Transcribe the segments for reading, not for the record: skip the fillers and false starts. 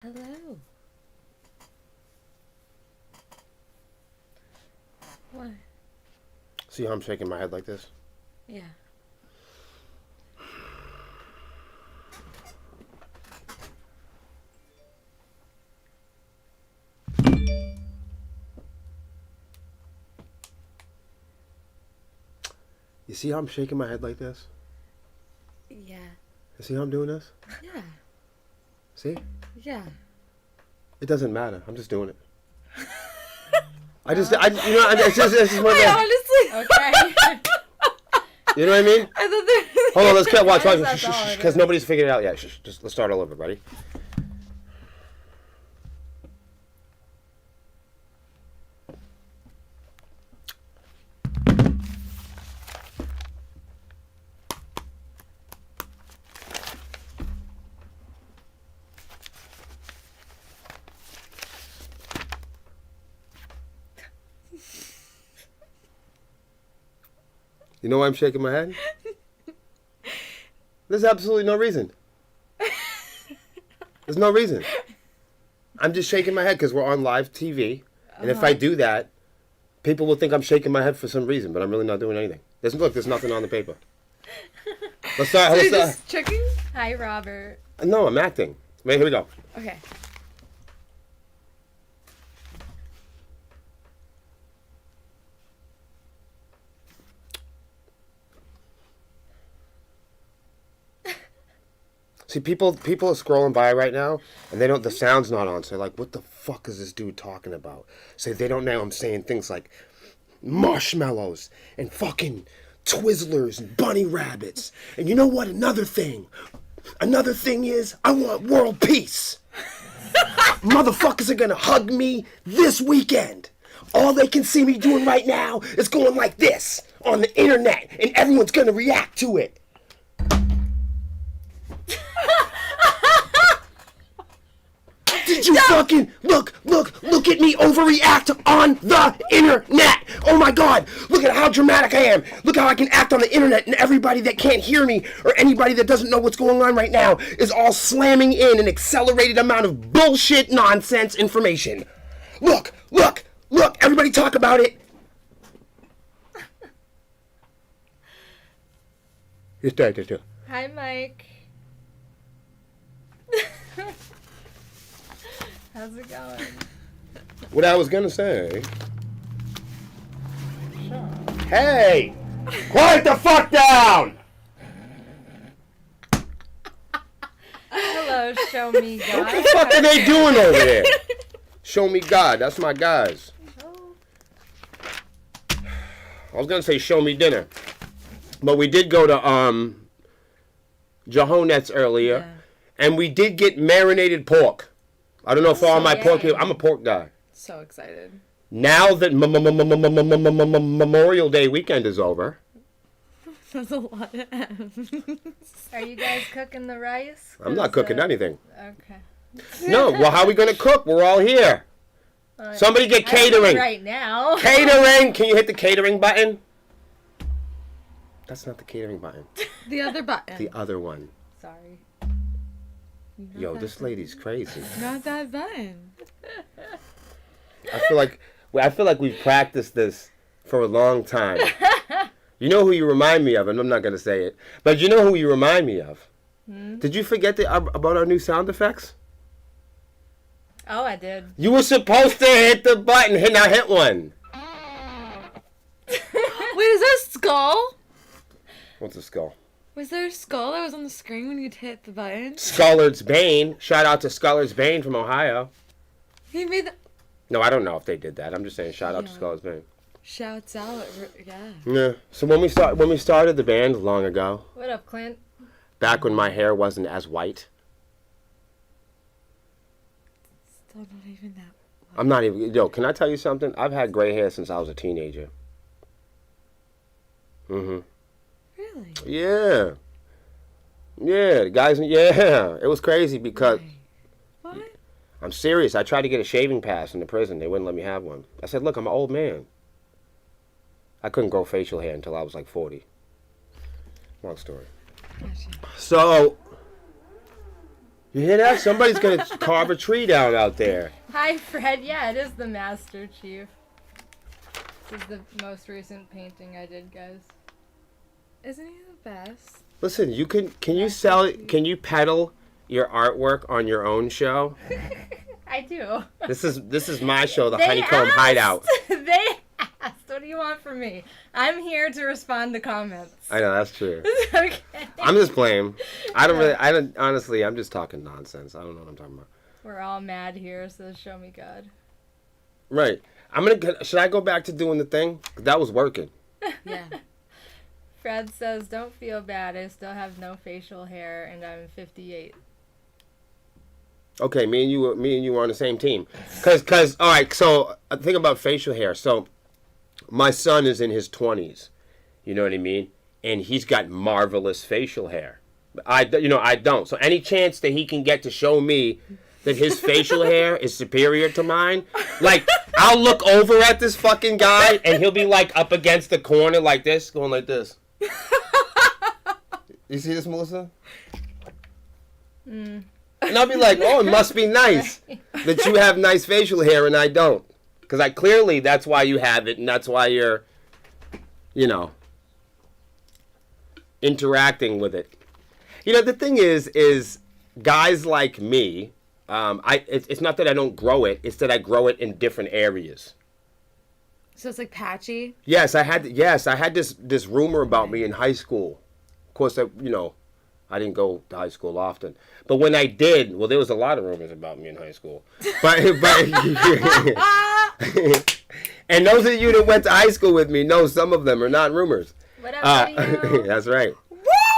Hello. What? See how I'm shaking my head like this? Yeah. You see how I'm shaking my head like this? Yeah. You see how I'm doing this? Yeah. See? Yeah. It doesn't matter. I'm just doing it. It's just one of the, Honestly. Okay. you know what I mean? I thought there. Hold on, let's keep watch, That's all it because is. nobody's figured it out yet. Just let's start all over, buddy. You know why I'm shaking my head? There's absolutely no reason. There's no reason. I'm just shaking my head because we're on live TV. And if I do that, people will think I'm shaking my head for some reason, but I'm really not doing anything. There's nothing on the paper. Let's start. So Let's you're start. just checking? Hi, Robert. No, I'm acting. Wait, here we go. Okay. See, people are scrolling by right now, and the sound's not on, so they're like, what the fuck is this dude talking about? So they don't know I'm saying things like marshmallows and fucking Twizzlers and bunny rabbits. And you know what? Another thing is, I want world peace. Motherfuckers are gonna hug me this weekend. All they can see me doing right now is going like this on the internet, and everyone's gonna react to it. Did you fucking look at me overreact on the internet? Oh my god, look at how dramatic I am. Look how I can act on the internet, and everybody that can't hear me or anybody that doesn't know what's going on right now is all slamming in an accelerated amount of bullshit nonsense information. Look, everybody talk about it. It's that. Hi, Mike. How's it going? What I was gonna say. Sure. Hey! Quiet the fuck down! Hello, show me What guys. the fuck are they doing over there? Show me God. That's my guys. Oh. I was gonna say show me dinner, but we did go to Jehonet's earlier, Yeah. and we did get marinated pork. I don't know if all my pork people. yay. I'm a pork guy. So excited. Now that Memorial Day weekend is over, That's a lot of M's. Are you guys cooking the rice? I'm not cooking anything. Okay. No, well, how are we gonna cook? We're all here. Somebody get I don't know catering. right now. Catering! Can you hit the catering button? That's not the catering button. The other button. The other one. Sorry. Yo, this lady's crazy. Not that button. I feel like we've practiced this for a long time. You know who you remind me of, and I'm not gonna say it, but you know who you remind me of. Did you forget about our new sound effects? Oh, I did. You were supposed to hit the button. Now hit one. Wait, is that a skull? What's a skull? Was there a skull that was on the screen when you hit the button? Scullard's Bane. Shout out to Scullard's Bane from Ohio. He made the... No, I don't know if they did that. I'm just saying shout out to Yeah. Scullard's Bane. Shouts out. Yeah. Yeah. So when we started the band long ago, What up, Clint? back when my hair wasn't as white. Still not even that. I'm not even. Yo, can I tell you something? I've had gray hair since I was a teenager. Really? Yeah. Yeah, the guys. Yeah, it was crazy because Why? What? I'm serious. I tried to get a shaving pass in the prison. They wouldn't let me have one. I said, "Look, I'm an old man. I couldn't grow facial hair until I was like 40." Long story. Gotcha. So You hear that? Somebody's gonna carve a tree down out there. Hi, Fred. Yeah, it is the Master Chief. This is the most recent painting I did, guys. Isn't he the best? Listen, can you sell it? Can you peddle your artwork on your own show? I do. This is my show, the They Honeycomb asked. Hideout. They asked. What do you want from me? I'm here to respond to comments. I know that's true. Okay. I'm just playing. Honestly, I'm just talking nonsense. I don't know what I'm talking about. We're all mad here, so show me God. Right. Should I go back to doing the thing? That was working. Yeah. Fred says, "Don't feel bad. I still have no facial hair, and I'm 58." Okay, me and you were on the same team. Cause all right. So think about facial hair. So my son is in his 20s. You know what I mean? And he's got marvelous facial hair. I don't. So any chance that he can get to show me that his facial hair is superior to mine, like I'll look over at this fucking guy and he'll be like up against the corner like this, going like this. You see this, Melissa? And I'll be like, oh, it must be nice that you have nice facial hair and I don't. Because clearly that's why you have it and that's why you're, interacting with it. The thing is guys like me, it's not that I don't grow it, it's that I grow it in different areas. So it's like patchy? Yes, I had this rumor about me in high school. Of course, I didn't go to high school often. But when I did, well, there was a lot of rumors about me in high school. But and those of you that went to high school with me know some of them are not rumors. What up, buddy? That's right.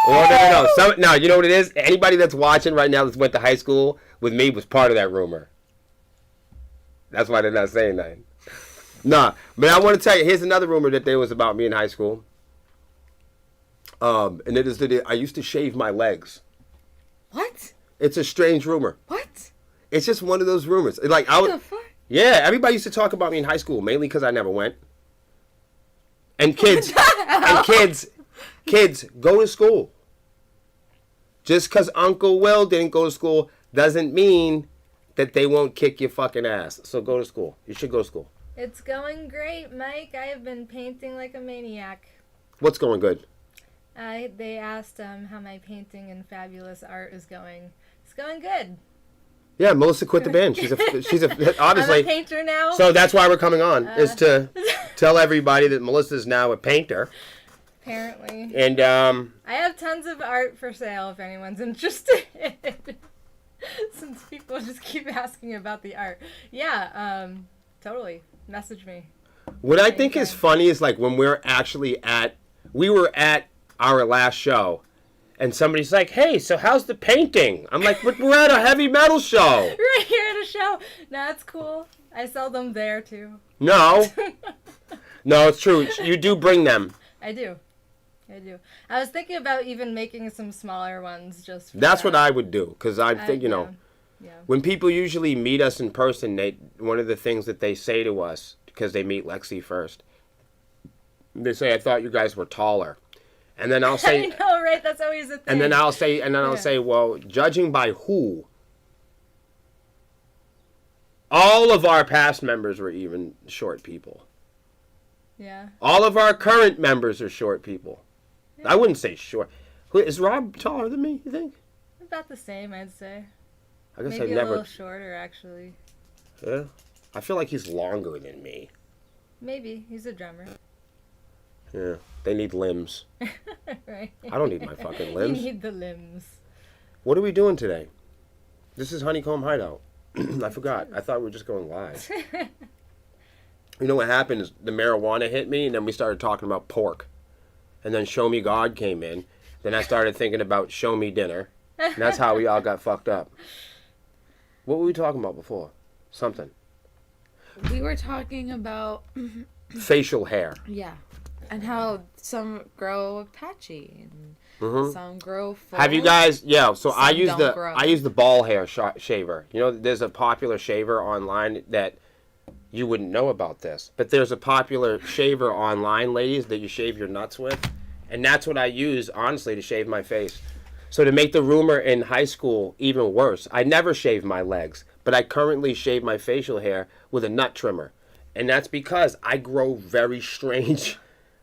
Well, no. No, you know what it is? Anybody that's watching right now that went to high school with me was part of that rumor. That's why they're not saying that. Nah, but I want to tell you, here's another rumor that there was about me in high school. And it is that I used to shave my legs. What? It's a strange rumor. What? It's just one of those rumors. Like What the fuck? Yeah, everybody used to talk about me in high school, mainly because I never went. And kids, kids, go to school. Just because Uncle Will didn't go to school doesn't mean that they won't kick your fucking ass. So go to school. You should go to school. It's going great, Mike. I have been painting like a maniac. What's going good? They asked how my painting and fabulous art is going. It's going good. Yeah, Melissa quit the band. She's obviously. I'm a painter now. So that's why we're coming on, is to tell everybody that Melissa's now a painter. Apparently. And I have tons of art for sale if anyone's interested. Since people just keep asking about the art. Yeah, totally. Message me. What I think is funny is like when we were at our last show, and somebody's like, "Hey, so how's the painting?" I'm like, "But we're at a heavy metal show." Right here at a show. No, it's cool. I sell them there too. No, it's true. You do bring them. I do. I was thinking about even making some smaller ones just for That's that. what I would do, because I think, Yeah. when people usually meet us in person, one of the things that they say to us, because they meet Lexi first, they say, "I thought you guys were taller." And then I'll say, I know, right? That's always a thing. and then I'll say, well, judging by who? All of our past members were even short people. Yeah. All of our current members are short people. I wouldn't say short. Is Rob taller than me, you think? About the same, I'd say. I guess Maybe I've a never. little shorter, actually. Yeah. I feel like he's longer than me. Maybe. He's a drummer. Yeah. They need limbs. Right. I don't need my fucking limbs. You need the limbs. What are we doing today? This is Honeycomb Hideout. I forgot. I thought we were just going live. You know what happened is the marijuana hit me, and then we started talking about pork. And then Show Me God came in. Then I started thinking about Show Me Dinner. And that's how we all got fucked up. What were we talking about before? Something. We were talking about... Facial hair. Yeah. And how some grow patchy and some grow full. Have you guys? Yeah. So I use don't grow. the ball hair shaver. You know, there's a popular shaver online that you wouldn't know about this, but there's a popular shaver online, ladies, that you shave your nuts with, and that's what I use honestly to shave my face. So to make the rumor in high school even worse, I never shaved my legs, but I currently shave my facial hair with a nut trimmer. And that's because I grow very strange,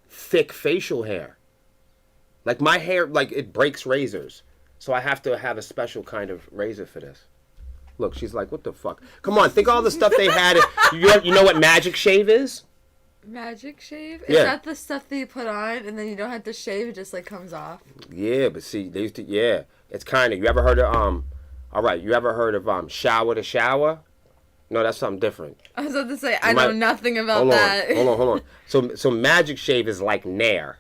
thick facial hair. Like my hair, like it breaks razors. So I have to have a special kind of razor for this. Look, she's like, what the fuck? Come on, think all the stuff they had. You know what Magic Shave is? Magic shave? Yeah. Is that the stuff that you put on and then you don't have to shave, it just like comes off? Yeah, but see, they used to, yeah. It's kind of, you ever heard of, all right, you ever heard of, shower to shower? No, that's something different. I was about to say, I know nothing about that. Hold on. So Magic Shave is like Nair.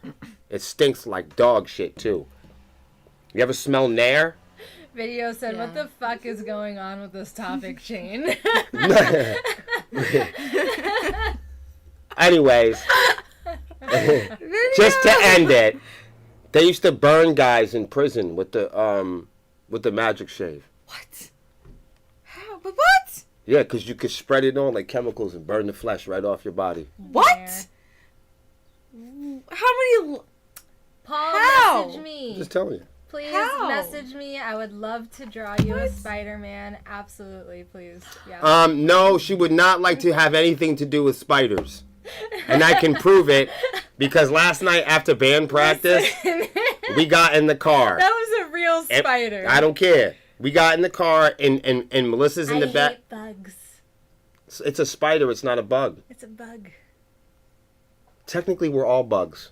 It stinks like dog shit, too. You ever smell Nair? Video said, Yeah. what the fuck is going on with this topic chain? Anyways, just to end it, they used to burn guys in prison with the Magic Shave. What? How? But what? Yeah, because you could spread it on like chemicals and burn the flesh right off your body. What? How many... Paul, How? message me. Just telling you. Please How? message me. I would love to draw you a Spider-Man. Absolutely, please. Yeah. No, she would not like to have anything to do with spiders. And I can prove it because last night after band practice, we got in the car. That was a real spider. I don't care. We got in the car and Melissa's in the back. I hate bugs. It's a spider. It's not a bug. It's a bug. Technically, we're all bugs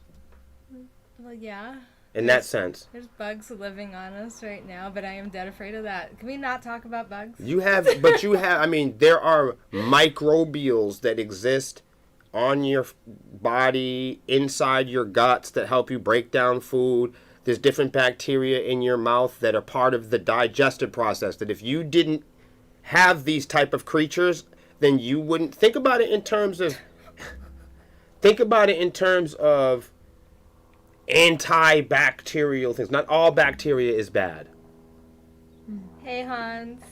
Well, yeah. in that sense. There's bugs living on us right now, but I am dead afraid of that. Can we not talk about bugs? I mean, there are microbials that exist on your body, inside your guts that help you break down food. There's different bacteria in your mouth that are part of the digestive process that if you didn't have these type of creatures, then you wouldn't. Think about it in terms of antibacterial things. Not all bacteria is bad. Hey, Hans.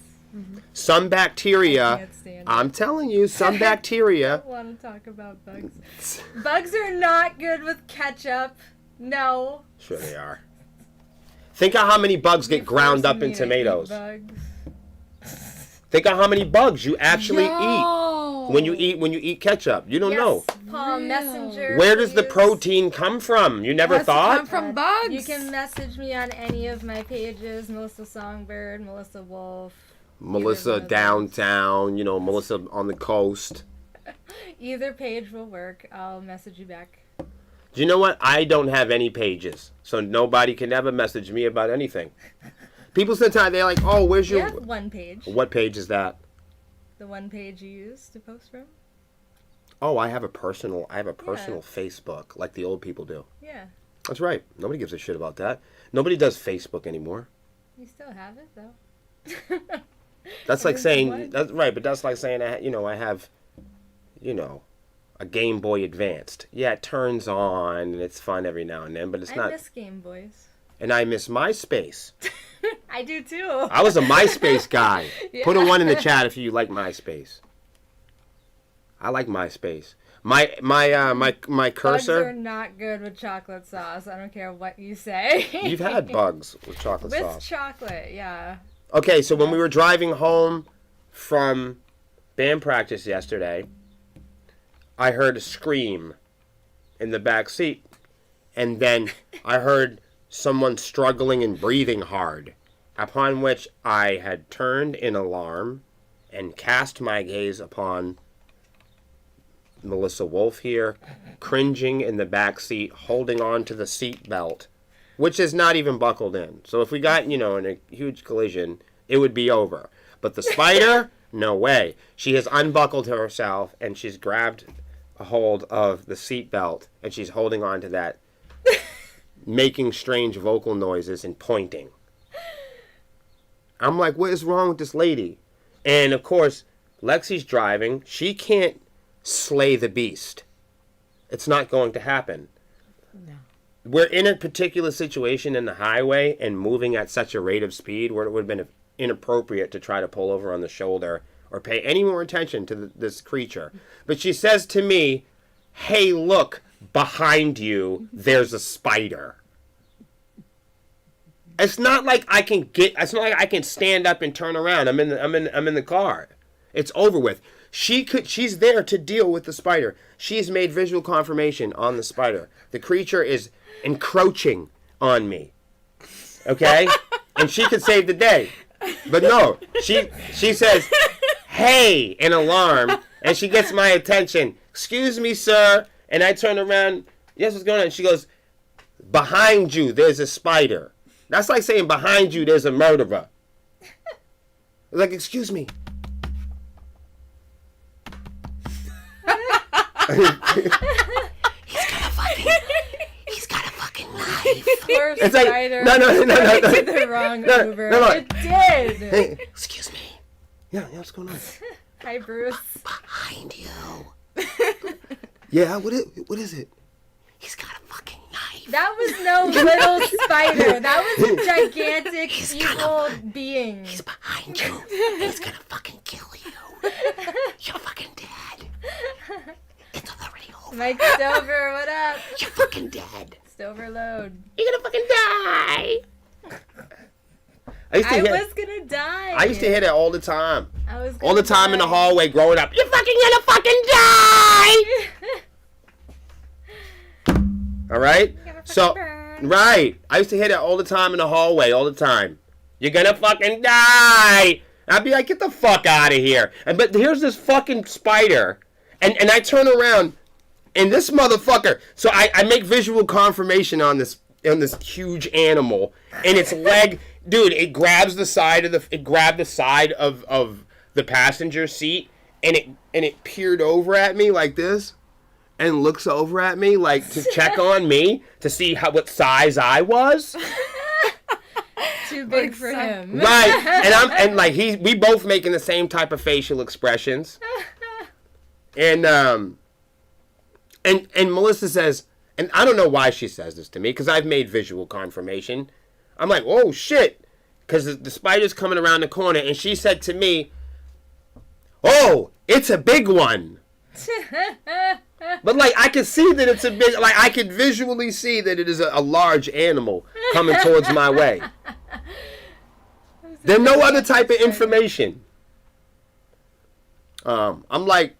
Some I bacteria, can't stand it. I'm telling you, some I bacteria. don't want to talk about bugs. Bugs are not good with ketchup. No. Sure they are. Think of how many bugs get ground up in Forcing me to eat tomatoes. bugs. Think of how many bugs you actually eat Yo. when you eat ketchup. You don't Yes, know. Paul, Real. Messenger. Where does the please. protein come from? You never Has to come thought? from bugs. You can message me on any of my pages. Melissa Songbird, Melissa Wolf. Melissa Either one of downtown, Melissa on the coast. Either page will work. I'll message you back. Do you know what? I don't have any pages, so nobody can ever message me about anything. People sometimes they're like, "Oh, where's You your have one page. what page is that?" The one page you use to post from? Oh, I have a personal Facebook like the old people do. Yeah. That's right. Nobody gives a shit about that. Nobody does Facebook anymore. You still have it, though. That's like What? saying that's right, but that's like saying I have a Game Boy Advanced. Yeah, it turns on and it's fun every now and then, but it's I not. miss Game Boys. And I miss MySpace. I do, too. I was a MySpace guy. Yeah. Put a 1 in the chat if you like MySpace. I like MySpace. My Bugs are cursor. not good with chocolate sauce. I don't care what you say. You've had bugs with chocolate With sauce. chocolate, yeah. Okay, so when we were driving home from band practice yesterday, I heard a scream in the back seat, and then I heard someone struggling and breathing hard, upon which I had turned in alarm and cast my gaze upon Melissa Wolf here, cringing in the back seat, holding on to the seat belt, which is not even buckled in. So if we got, in a huge collision, it would be over. But the spider, no way. She has unbuckled herself, and she's grabbed a hold of the seat belt, and she's holding on to that, making strange vocal noises and pointing. I'm like, what is wrong with this lady? And, of course, Lexi's driving. She can't slay the beast. It's not going to happen. No. We're in a particular situation in the highway and moving at such a rate of speed where it would have been inappropriate to try to pull over on the shoulder or pay any more attention to this creature. But she says to me, "Hey, look, behind you, there's a spider." It's not like I can get. It's not like I can stand up and turn around. I'm in the car. It's over with. She's there to deal with the spider. She's made visual confirmation on the spider. The creature is encroaching on me. Okay? And she could save the day. But no, she says, "Hey," an alarm, and she gets my attention. "Excuse me, sir." And I turn around. "Yes, what's going on?" And she goes, "Behind you, there's a spider." That's like saying behind you, there's a murderer. Like, excuse me. He's got a fucking knife. Poor It's like, spider. no. I did the wrong mover. No. It did. Hey, excuse me. Yeah, what's going on? Hi, Bruce. Behind you. Yeah, what is it? He's got a fucking knife. That was no little spider. That was a gigantic evil being. He's behind you. He's gonna fucking kill you. You're fucking dead. It's already over. Mike Stover, what up? You're fucking dead. Stover load. You're gonna fucking die. I was gonna die. I used to hear that all the time. I was All the time in the die. hallway growing up. You're fucking gonna fucking die. All right? So, burn. right. I used to hear that all the time in the hallway, all the time. You're gonna fucking die. And I'd be like, get the fuck out of here. But here's this fucking spider. And I turn around, and this motherfucker. So I make visual confirmation on this huge animal, and its leg, dude, it grabs the side of the passenger seat, and it peered over at me like this. And looks over at me like to check on me to see what size I was. Too big for him. Right. And we both making the same type of facial expressions. And Melissa says, and I don't know why she says this to me, because I've made visual confirmation. I'm like, oh shit, because the spider's coming around the corner, and she said to me, "Oh, it's a big one." But like I could see that it's a big, like I could visually see that it is a large animal coming towards my way. There's no other type of information. I'm like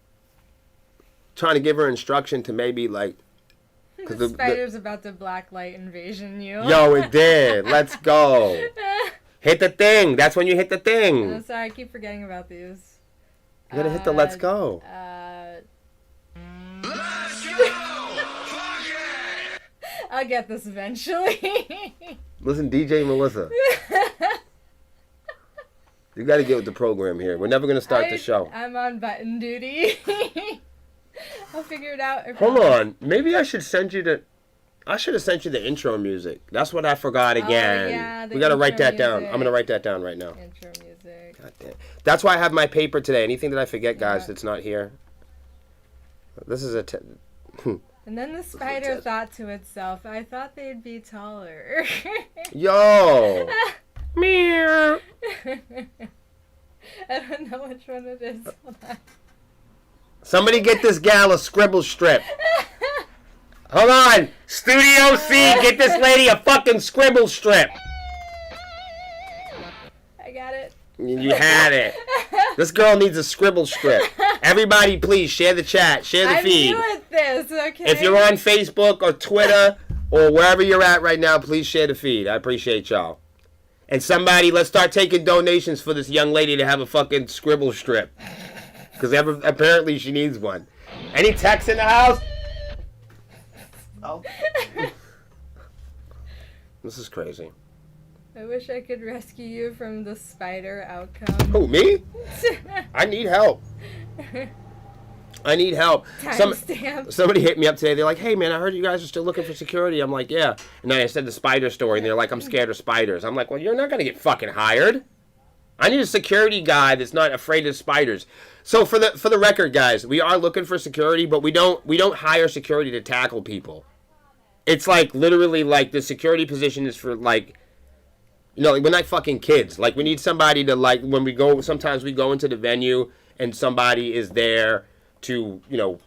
trying to give her instruction to maybe like. The spider's about to blacklight invasion you. Yo, it did. Let's go. Hit the thing. That's when you hit the thing. I'm sorry, I keep forgetting about these. You gotta hit the let's go. Let's go! Fuck it! I'll get this eventually. Listen, DJ Melissa. You gotta get with the program here. We're never gonna start the show. I'm on button duty. I'll figure it out. Hold on. Maybe I should send you the... I should have sent you the intro music. That's what I forgot again. Yeah, we gotta write that down. music. I'm gonna write that down right now. Intro music. God damn. That's why I have my paper today. Anything that I forget, guys, that's not here. This is a... And then the spider thought to itself, I thought they'd be taller. Yo! Meow! I don't know which one it is. Hold on. Somebody get this gal a scribble strip. Hold on. Studio C, get this lady a fucking scribble strip. I got it. You had it. This girl needs a scribble strip. Everybody, please share the chat, share the feed. I'm new at this, okay? If you're on Facebook or Twitter or wherever you're at right now, please share the feed. I appreciate y'all. And somebody, let's start taking donations for this young lady to have a fucking scribble strip. Because apparently she needs one. Any techs in the house? Oh. This is crazy. I wish I could rescue you from the spider outcome. Who, me? I need help. I need help. Timestamp. Somebody hit me up today. They're like, hey, man, I heard you guys are still looking for security. I'm like, yeah. And then I said the spider story, and they're like, I'm scared of spiders. I'm like, well, you're not going to get fucking hired. I need a security guy that's not afraid of spiders. So for the record, guys, we are looking for security, but we don't hire security to tackle people. It's like literally like the security position is for like, you know, like we're not fucking kids. Like we need somebody to like when we go. Sometimes we go into the venue and somebody is there to, you know,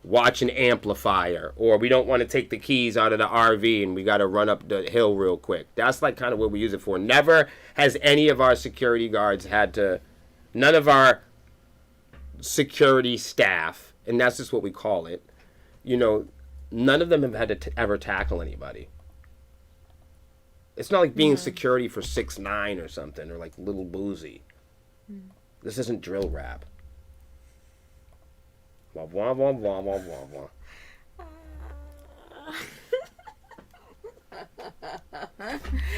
watch an amplifier, or we don't want to take the keys out of the RV and we got to run up the hill real quick. That's like kind of what we use it for. Never has any of our security guards had to, none of our security staff, and that's just what we call it, you know, none of them have had to ever tackle anybody. It's not like being security for 6ix9ine or something, or like Little Boozy. This isn't drill rap. Wah, wah, wah, wah, wah, wah, wah.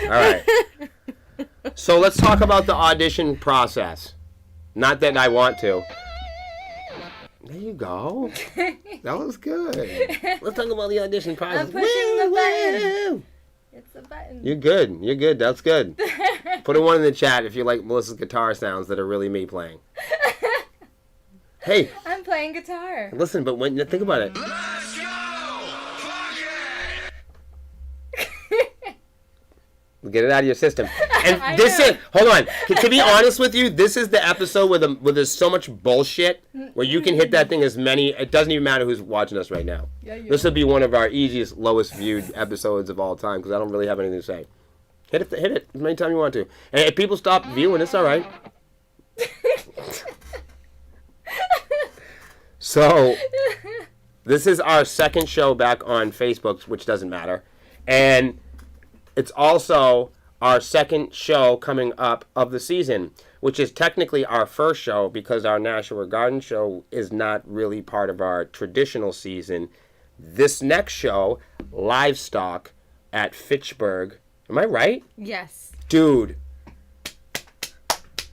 All right. So let's talk about the audition process. Not that I want to. There you go. That was good. Let's talk about the audition process. I'm pushing the button. It's the button. You're good. You're good. That's good. Put a 1 in the chat if you like Melissa's guitar sounds that are really me playing. Hey. I'm playing guitar. Listen, but when think about it. Let's go! Fuck it! Get it out of your system. And I this know. is hold on. To be honest with you, this is the episode where there's so much bullshit where you can hit that thing as many. It doesn't even matter who's watching us right now. Yeah, yeah. This would be one of our easiest, lowest viewed episodes of all time because I don't really have anything to say. Hit it as many times you want to. And if people stop viewing, it's all right. So, this is our second show back on Facebook, which doesn't matter. And it's also our second show coming up of the season, which is technically our first show because our Nashua Garden show is not really part of our traditional season. This next show, Livestock at Fitchburg. Am I right? Yes. Dude.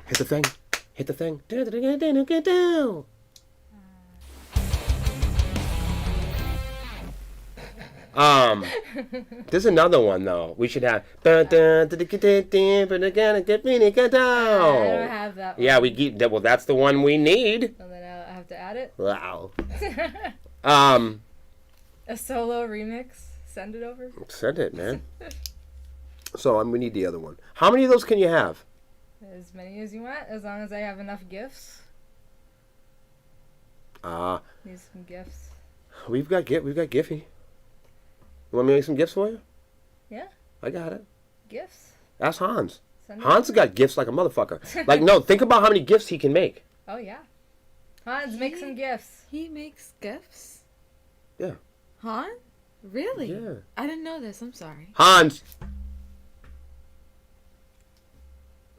Hit the thing. Hit the thing. Down. There's another one though. We should have. I don't have that one. Yeah, we get that. Well, that's the one we need. So then I have to add it. Wow. A solo remix. Send it over. Send it, man. So we need the other one. How many of those can you have? As many as you want, as long as I have enough gifts. Need some gifts. We've got Giphy. You want me to make some gifts for you? Yeah. I got it. Gifts. Ask Hans. Send it Hans has over. got gifts like a motherfucker. Like, no, think about how many gifts he can make. Oh yeah. Hans, make some gifts. He makes gifts? Yeah. Huh? Really? Yeah. I didn't know this. I'm sorry. Hans!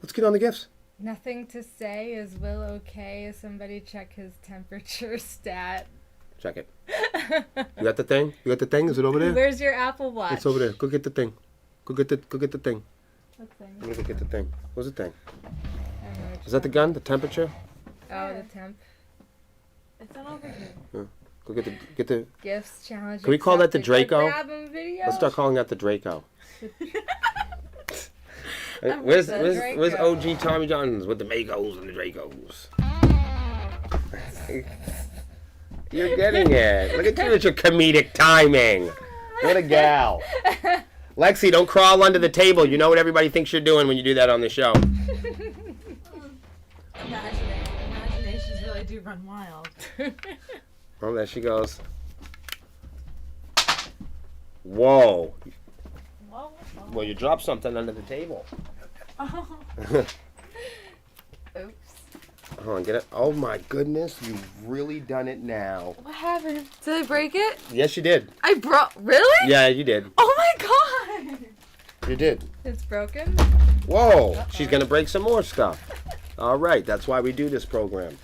Let's get on the gifts. Nothing to say. Is Will okay? Somebody check his temperature stat. Check it. You got the thing? You got the thing? Is it over there? Where's your Apple Watch? It's over there. Go get the thing. Go get the thing. What thing? I'm gonna go get the thing. What's the thing? I don't know what Is that the gun? The temperature? Oh, the temp. It's not over here. Go get the. Gifts challenge. Can we call that the accepted. Draco? Grab 'em video. Let's start calling that the Draco. I'm Where's the where's Draco. OG Tommy Johns with the Magos and the Dracos? You're getting it. Look at you with your comedic timing. What a gal. Lexi, don't crawl under the table. You know what everybody thinks you're doing when you do that on the show. Imaginations really do run wild. Oh, there she goes. Whoa. Well, you dropped something under the table. Oops. Hold on, get it. Oh my goodness, you've really done it now. What happened? Did I break it? Yes, you did. I broke. Really? Yeah, you did. Oh my god! You did. It's broken. Whoa, she's gonna break some more stuff. All right, that's why we do this program.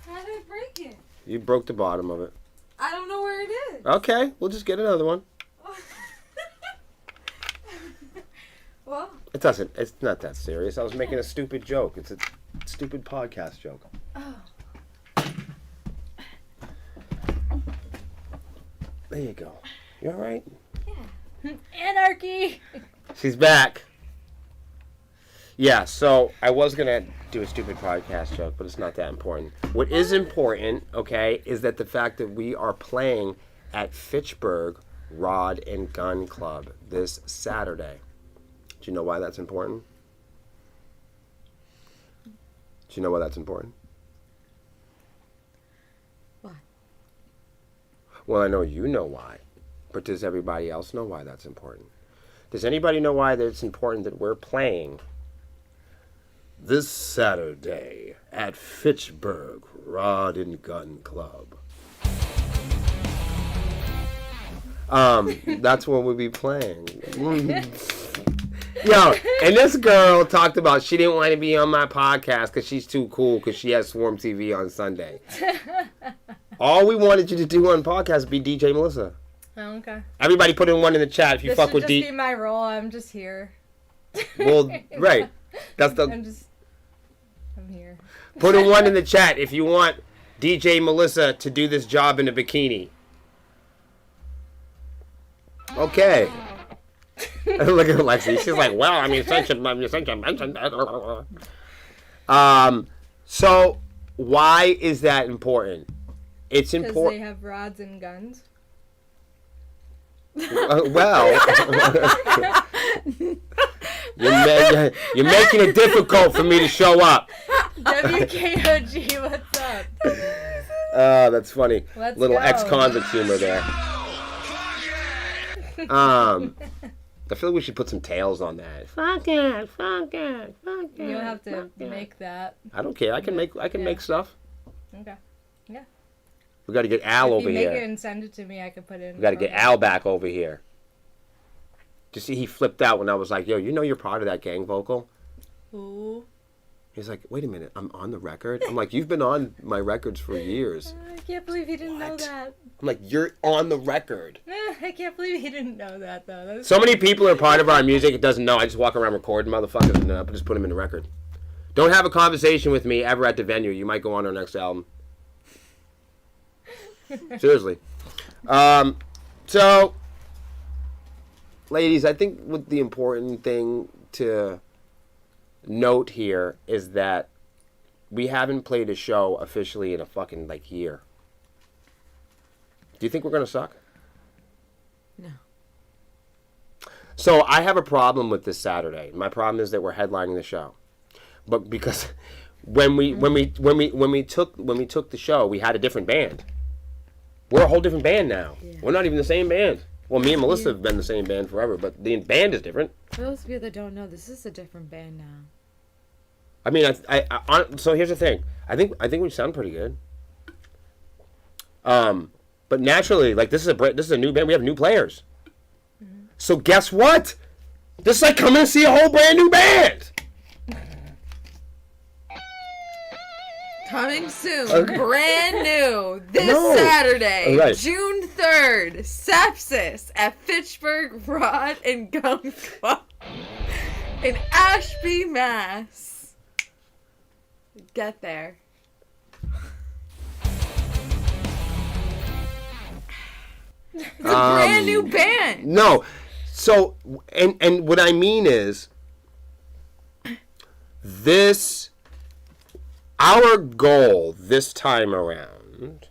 How did I break it? You broke the bottom of it. I don't know where it is. Okay, we'll just get another one. Well, It's not that serious. I was making a stupid joke. It's a stupid podcast joke. Oh. There you go. You all right? Anarchy. She's back. Yeah, so I was going to do a stupid podcast joke, but it's not that important. What is important, okay, is that the fact that we are playing at Fitchburg Rod and Gun Club this Saturday. Do you know why that's important? Do you know why that's important? what? Well, I know you know why. But does everybody else know why that's important? Does anybody know why that it's important that we're playing this Saturday at Fitchburg Rod and Gun Club? That's when we'll be playing. Yo, and this girl talked about she didn't want to be on my podcast because she's too cool because she has Swarm TV on Sunday. All we wanted you to do on podcast is be DJ Melissa. Oh, okay. Everybody put in one in the chat if you fuck with This should just be my role. I'm just here. Well, right. That's the. I'm here. Put in one in the chat if you want DJ Melissa to do this job in a bikini. Okay. Look at Lexi. She's like, well, I mean, so why is that important? It's Because important. they have rods and guns. Well, you're making it difficult for me to show up. WKOG, what's up? That's funny. Let's Little go. ex-convict humor there. I feel like we should put some tails on that. Fuck it, fuck it, fuck it. You'll have to make that. I don't care. I can make stuff. Okay. Yeah. We got to get Al If over you make here. it and send it to me, I can put it in. We got to get Al back over here. You see, he flipped out when I was like, "Yo, you know you're part of that gang vocal." Ooh. He's like, "Wait a minute, I'm on the record." I'm like, "You've been on my records for years." I can't believe he didn't know What? that. I'm like, "You're on the record." I can't believe he didn't know that, though. That's So many people are part of our music. It doesn't know. I just walk around recording motherfuckers and just put them in the record. Don't have a conversation with me ever at the venue. You might go on our next album. Seriously. So, ladies, I think what the important thing to note here is that we haven't played a show officially in a fucking year. Do you think we're gonna suck? No. So I have a problem with this Saturday. My problem is that we're headlining the show, but because when we took the show, we had a different band. We're a whole different band now. Yeah. We're not even the same band. Well, me and Melissa have been the same band forever, but the band is different. For those of you that don't know, this is a different band now. I mean, so here's the thing. I think we sound pretty good. But naturally, this is a new band. We have new players. Mm-hmm. So guess what? Just come in and see a whole brand new band. Coming soon, brand new, this No. Saturday, Right. June 3rd, Sepsiss at Fitchburg Rod and Gun Club in Ashby, Mass. Get there. It's a brand new band. No. So, and what I mean is, our goal this time around,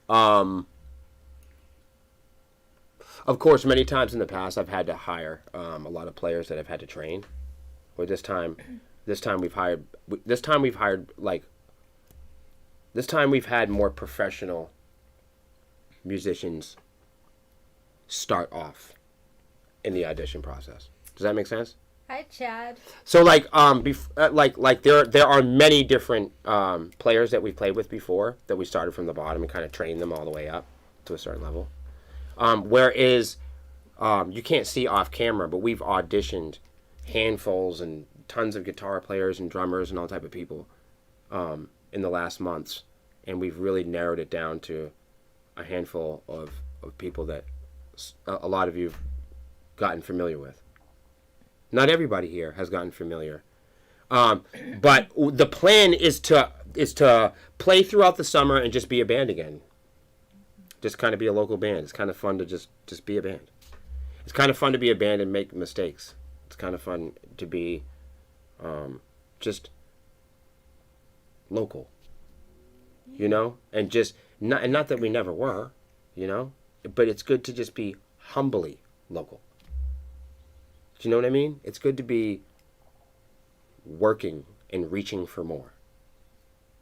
of course, many times in the past I've had to hire a lot of players that I've had to train. But this time we've had more professional musicians start off in the audition process. Does that make sense? Hi, Chad. So there are many different players that we've played with before that we started from the bottom and kind of trained them all the way up to a certain level. Whereas you can't see off camera, but we've auditioned handfuls and tons of guitar players and drummers and all type of people in the last months, and we've really narrowed it down to a handful of people that a lot of you've gotten familiar with. Not everybody here has gotten familiar. But the plan is to play throughout the summer and just be a band again. Just kind of be a local band. It's kind of fun to just be a band. It's kind of fun to be a band and make mistakes. It's kind of fun to be just local. You know? And not that we never were, you know? But it's good to just be humbly local. Do you know what I mean? It's good to be working and reaching for more.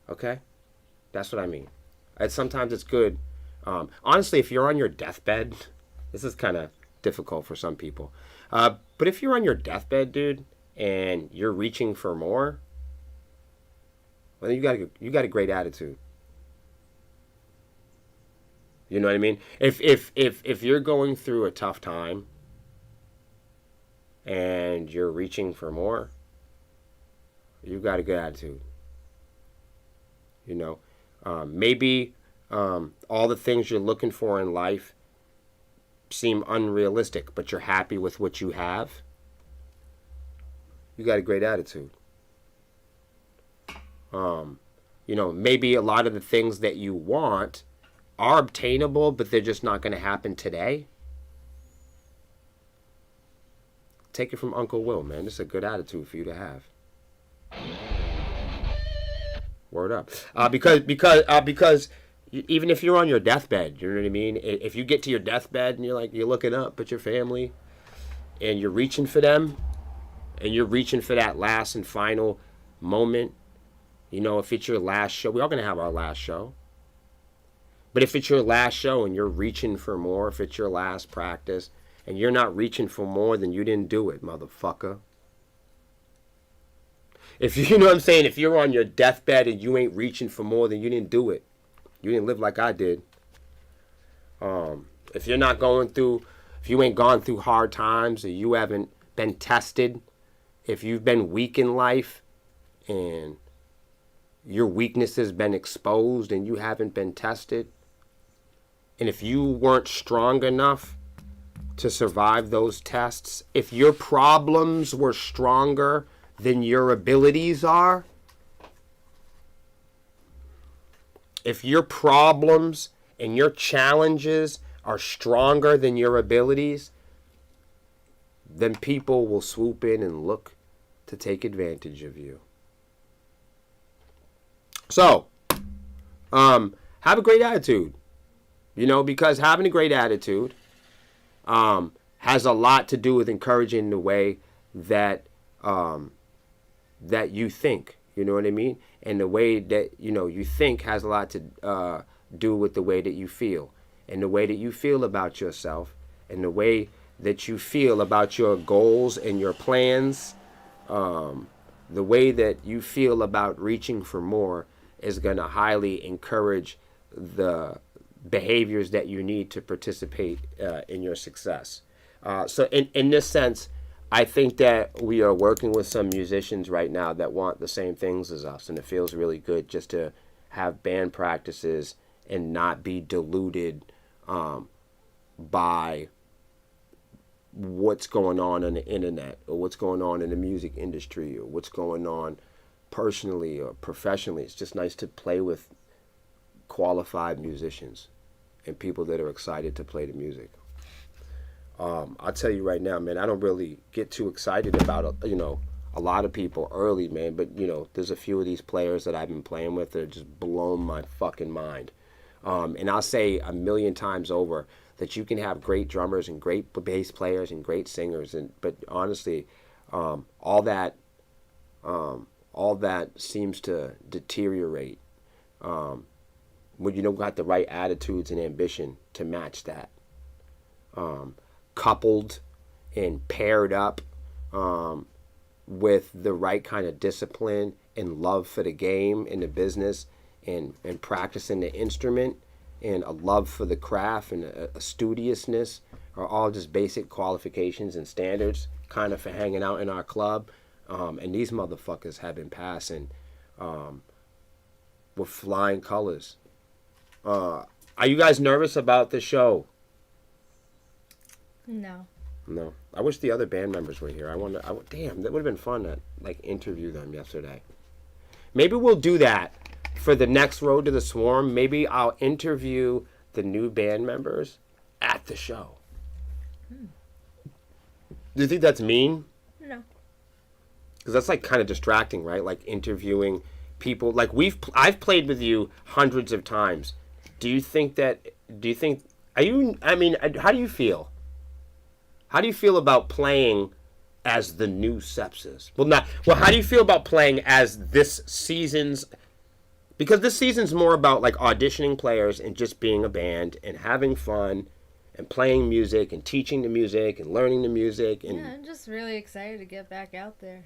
Okay? That's what I mean. Sometimes it's good. Honestly, if you're on your deathbed, this is kind of difficult for some people. But if you're on your deathbed, dude, and you're reaching for more, well, you got a great attitude. You know what I mean? If you're going through a tough time and you're reaching for more, you've got a good attitude. You know, maybe all the things you're looking for in life seem unrealistic, but you're happy with what you have. You got a great attitude. You know, maybe a lot of the things that you want are obtainable, but they're just not going to happen today. Take it from Uncle Will, man. This is a good attitude for you to have. Word up. Because even if you're on your deathbed, you know what I mean? If you get to your deathbed and you're looking up at your family and you're reaching for them and you're reaching for that last and final moment, you know, if it's your last show, we're all going to have our last show. But if it's your last show and you're reaching for more, if it's your last practice and you're not reaching for more, then you didn't do it, motherfucker. If you know what I'm saying, if you're on your deathbed and you ain't reaching for more, then you didn't do it. You didn't live like I did. If you're not going through, if you ain't gone through hard times or you haven't been tested, if you've been weak in life and your weakness has been exposed and you haven't been tested, and if you weren't strong enough to survive those tests, if your problems were stronger than your abilities are, if your problems and your challenges are stronger than your abilities, then people will swoop in and look to take advantage of you. So, have a great attitude, you know, because having a great attitude has a lot to do with encouraging the way that that you think, you know what I mean? And the way that, you know, you think has a lot to do with the way that you feel. And the way that you feel about yourself and the way that you feel about your goals and your plans, the way that you feel about reaching for more is going to highly encourage the behaviors that you need to participate in your success. So in this sense, I think that we are working with some musicians right now that want the same things as us, and it feels really good just to have band practices and not be deluded by what's going on the internet or what's going on in the music industry or what's going on personally or professionally. It's just nice to play with qualified musicians and people that are excited to play the music. I'll tell you right now, man, I don't really get too excited about, you know, a lot of people early, man, but, you know, there's a few of these players that I've been playing with that are just blown my fucking mind. And I'll say a million times over that you can have great drummers and great bass players and great singers, but honestly, all that seems to deteriorate when you don't got the right attitudes and ambition to match that. Coupled and paired up with the right kind of discipline and love for the game and the business and practicing the instrument and a love for the craft and a studiousness are all just basic qualifications and standards kind of for hanging out in our club. And these motherfuckers have been passing with flying colors. Are you guys nervous about the show? No. No. I wish the other band members were here. Damn, that would have been fun to interview them yesterday. Maybe we'll do that for the next Road to the Swarm. Maybe I'll interview the new band members at the show. Do you think that's mean? No. Because that's like kind of distracting, right? Like interviewing people. Like I've played with you hundreds of times. How do you feel? How do you feel about playing as the new Sepsiss? How do you feel about playing as this season's Because this season's more about like auditioning players and just being a band and having fun and playing music and teaching the music and learning the music. And Yeah, I'm just really excited to get back out there.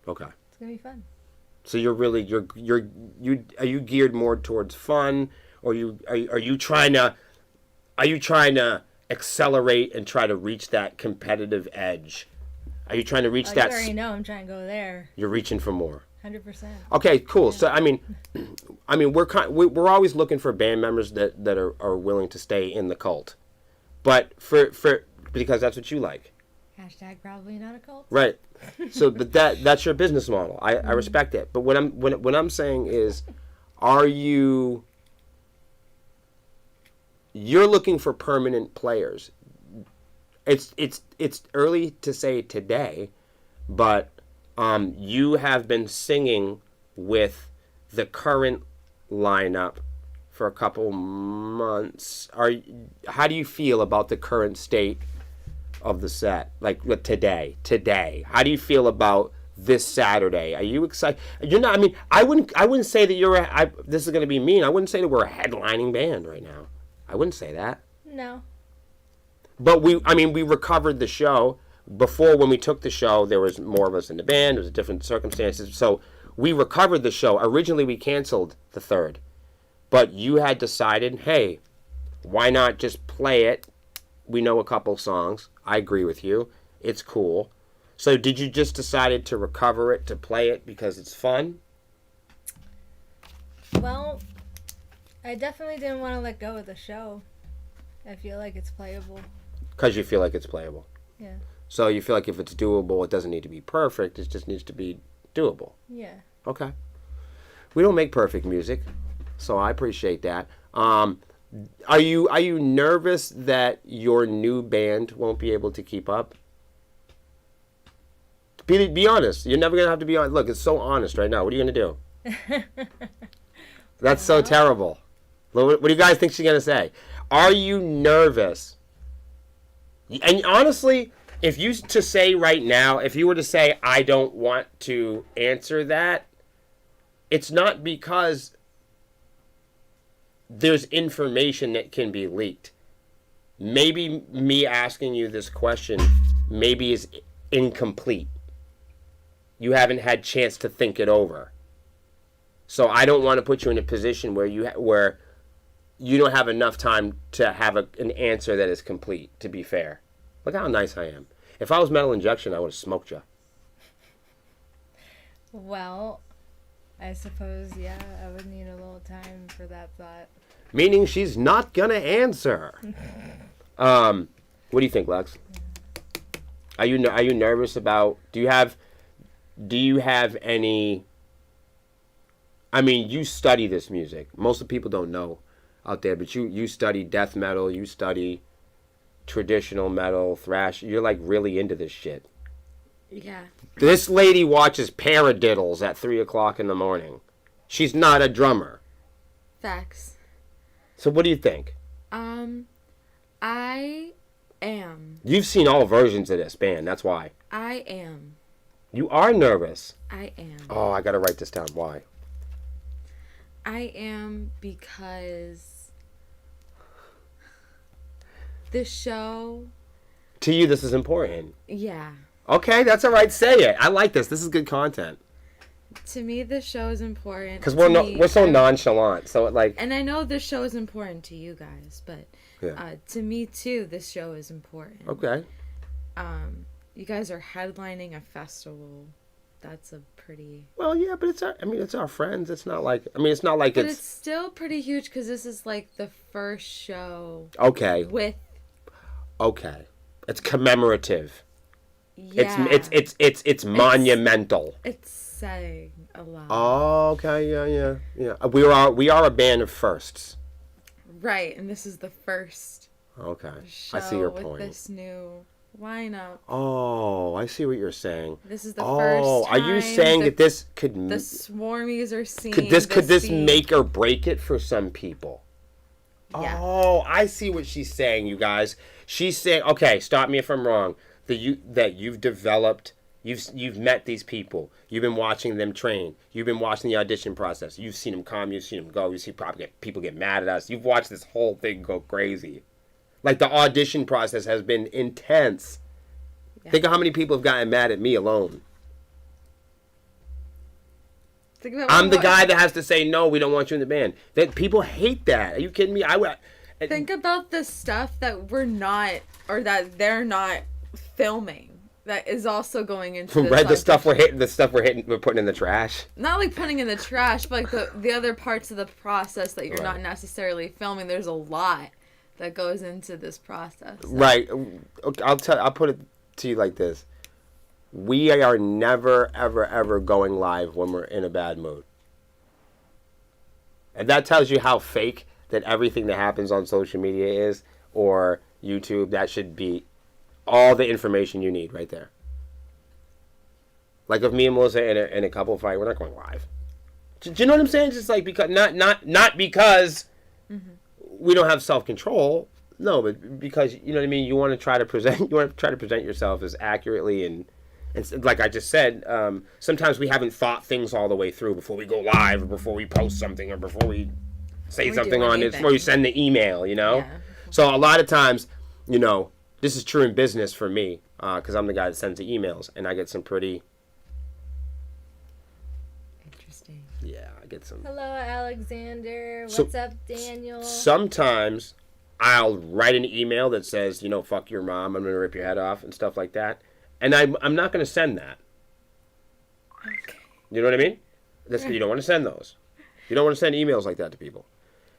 okay. It's gonna be fun. So you're really are you geared more towards fun, or are you trying to accelerate and try to reach that competitive edge? Are you trying to reach Oh, that? you already know I'm trying to go there. You're reaching for more. 100%. Okay, cool. So I mean, we're always looking for band members that are willing to stay in the cult, but for because that's what you like, Hashtag probably not a cult. right? So that's your business model. I respect it. But what I'm saying is, are you're looking for permanent players? It's early to say today, but you have been singing with the current lineup for a couple months. How do you feel about the current state of the set? Like today. How do you feel about this Saturday? Are you excited? You're not. I mean, I wouldn't say that this is going to be mean. I wouldn't say that we're a headlining band right now. I wouldn't say that. No. But we recovered the show. Before, when we took the show, there was more of us in the band. It was different circumstances. So we recovered the show. Originally, we canceled the 3rd. But you had decided, hey, why not just play it? We know a couple songs. I agree with you. It's cool. So did you just decided to recover it, to play it because it's fun? Well, I definitely didn't want to let go of the show. I feel like it's playable. Because you feel like it's playable. Yeah. So you feel like if it's doable, it doesn't need to be perfect. It just needs to be doable. Yeah. Okay. We don't make perfect music, so I appreciate that. Are you nervous that your new band won't be able to keep up? Be honest. You're never gonna have to be honest. Look, it's so honest right now. What are you gonna do? That's so terrible. What do you guys think she's gonna say? Are you nervous? And honestly, if you were to say, I don't want to answer that, it's not because there's information that can be leaked. Maybe me asking you this question maybe is incomplete. You haven't had chance to think it over. So I don't want to put you in a position where you don't have enough time to have an answer that is complete, to be fair. Look how nice I am. If I was Metal Injection, I would have smoked you. Well, I suppose, yeah, I would need a little time for that thought. Meaning she's not going to answer. What do you think, Lex? Are you nervous about... Do you have any... I mean, you study this music. Most of the people don't know out there, but you study death metal, you study traditional metal, thrash. You're like really into this shit. Yeah. This lady watches paradiddles at 3 o'clock in the morning. She's not a drummer. Facts. So what do you think? I am. You've seen all versions of this band, that's why. I am. You are nervous. I am. Oh, I gotta write this down. Why? I am because the show... To you, this is important. Yeah. Okay, that's all right. Say it. I like this. This is good content. To me, the show is important. Because we're so nonchalant. So like. And I know the show is important to you guys, but Yeah. to me too, this show is important. Okay. You guys are headlining a festival. That's a pretty. Well, yeah, but it's our friends. It's not like But it's still pretty huge because this is like the first show. Okay. With. Okay. It's commemorative. Yeah. It's monumental. It's saying a lot. Oh, okay, yeah. We are a band of firsts. Right, and this is the first Okay, show I see your with point. this new lineup. Oh, I see what you're saying. This is the first time. Are you saying that this could the Swarmies are seeing could this be- make or break it for some people? Yeah. Oh, I see what she's saying, you guys. She's saying, okay, stop me if I'm wrong. That you've developed You've met these people. You've been watching them train. You've been watching the audition process. You've seen them come. You've seen them go. You see people get mad at us. You've watched this whole thing go crazy. Like, the audition process has been intense. Yeah. Think of how many people have gotten mad at me alone. I'm the guy that has to say, no, we don't want you in the band. That people hate that. Are you kidding me? Think about the stuff that we're not, or that they're not filming. That is also going into this, right, the stuff we're putting in the trash. Not like putting in the trash, but like the other parts of the process that you're not necessarily filming. There's a lot that goes into this process. Right. I'll put it to you like this. We are never, ever, ever going live when we're in a bad mood. And that tells you how fake that everything that happens on social media is, or YouTube. That should be all the information you need right there. Like, if me and Melissa in a couple fight, we're not going live. Do you know what I'm saying? Just like, because not because we don't have self-control. No, but because, you know what I mean, you want to try to present yourself as accurately and like I just said, sometimes we haven't thought things all the way through before we go live, or before we post something, or before we say something on it, before we send the email, you know? Yeah. So a lot of times, you know, this is true in business for me, because I'm the guy that sends the emails, and I get some pretty... Interesting. Yeah, I get some... Hello, Alexander. What's up, Daniel? Sometimes I'll write an email that says, you know, fuck your mom, I'm going to rip your head off, and stuff like that. And I'm not going to send that. Okay. You know what I mean? You don't want to send those. You don't want to send emails like that to people.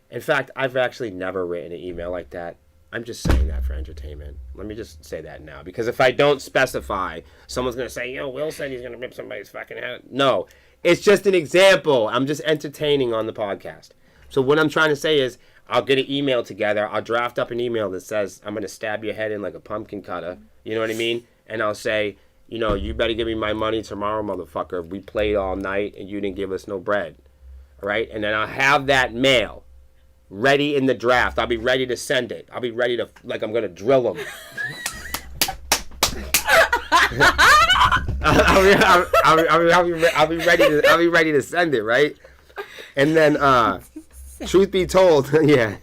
In fact, I've actually never written an email like that. I'm just saying that for entertainment. Let me just say that now. Because if I don't specify, someone's going to say, yo, Will said he's going to rip somebody's fucking head. No. It's just an example. I'm just entertaining on the podcast. So what I'm trying to say is, I'll get an email together. I'll draft up an email that says, I'm going to stab your head in like a pumpkin cutter. You know what I mean? And I'll say, you know, you better give me my money tomorrow, motherfucker. We played all night and you didn't give us no bread. All right? And then I'll have that mail ready in the draft. I'll be ready to send it. I'll be ready to, like, I'm going to drill them. I'll be ready to send it, right? And then, truth be told, yeah,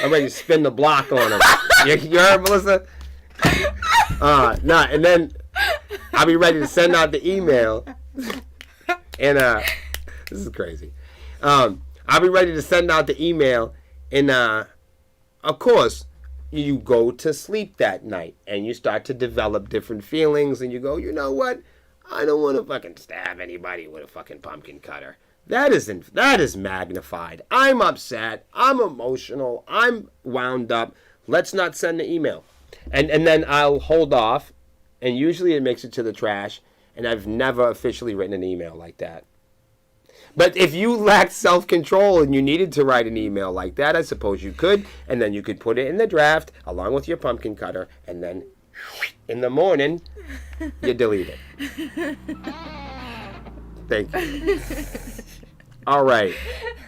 I'm ready to spin the block on them. You heard, Melissa? And then I'll be ready to send out the email. And this is crazy. I'll be ready to send out the email, and of course, you go to sleep that night, and you start to develop different feelings, and you go, you know what? I don't want to fucking stab anybody with a fucking pumpkin cutter. That is magnified. I'm upset. I'm emotional. I'm wound up. Let's not send the email. And then I'll hold off, and usually it makes it to the trash, and I've never officially written an email like that. But if you lacked self-control and you needed to write an email like that, I suppose you could, and then you could put it in the draft along with your pumpkin cutter, and then in the morning, you delete it. Thank you. All right.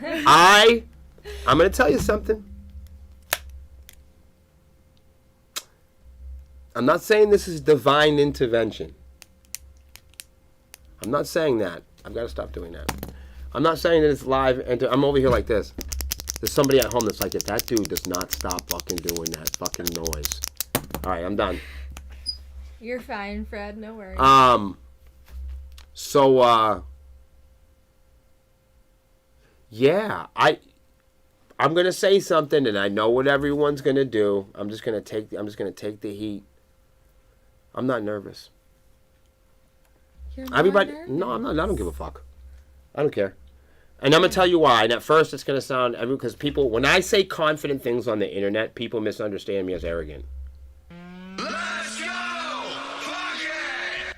I'm going to tell you something. I'm not saying this is divine intervention. I'm not saying that. I've got to stop doing that. I'm not saying that it's live. I'm over here like this. There's somebody at home that's like, if that dude does not stop fucking doing that fucking noise. All right, I'm done. You're fine, Fred. No worries. Yeah, I'm gonna say something, and I know what everyone's gonna do. I'm just gonna take the heat. I'm not nervous. You're not Everybody, nervous? no, I'm not. I don't give a fuck. I don't care. And I'm gonna tell you why. And at first, it's gonna sound because people, when I say confident things on the internet, people misunderstand me as arrogant. Let's go! Fuck it!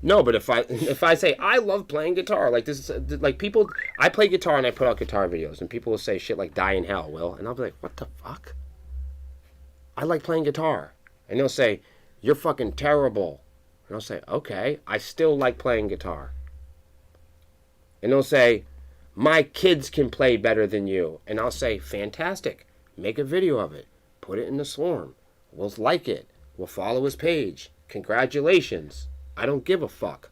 No, but if I say I love playing guitar, like this, like people, I play guitar and I put out guitar videos, and people will say shit like "die in hell," Will, and I'll be like, what the fuck? I like playing guitar, and they'll say you're fucking terrible, and I'll say okay, I still like playing guitar, and they'll say my kids can play better than you, and I'll say fantastic, make a video of it, put it in the Swarm, we'll like it, we'll follow his page, congratulations. I don't give a fuck.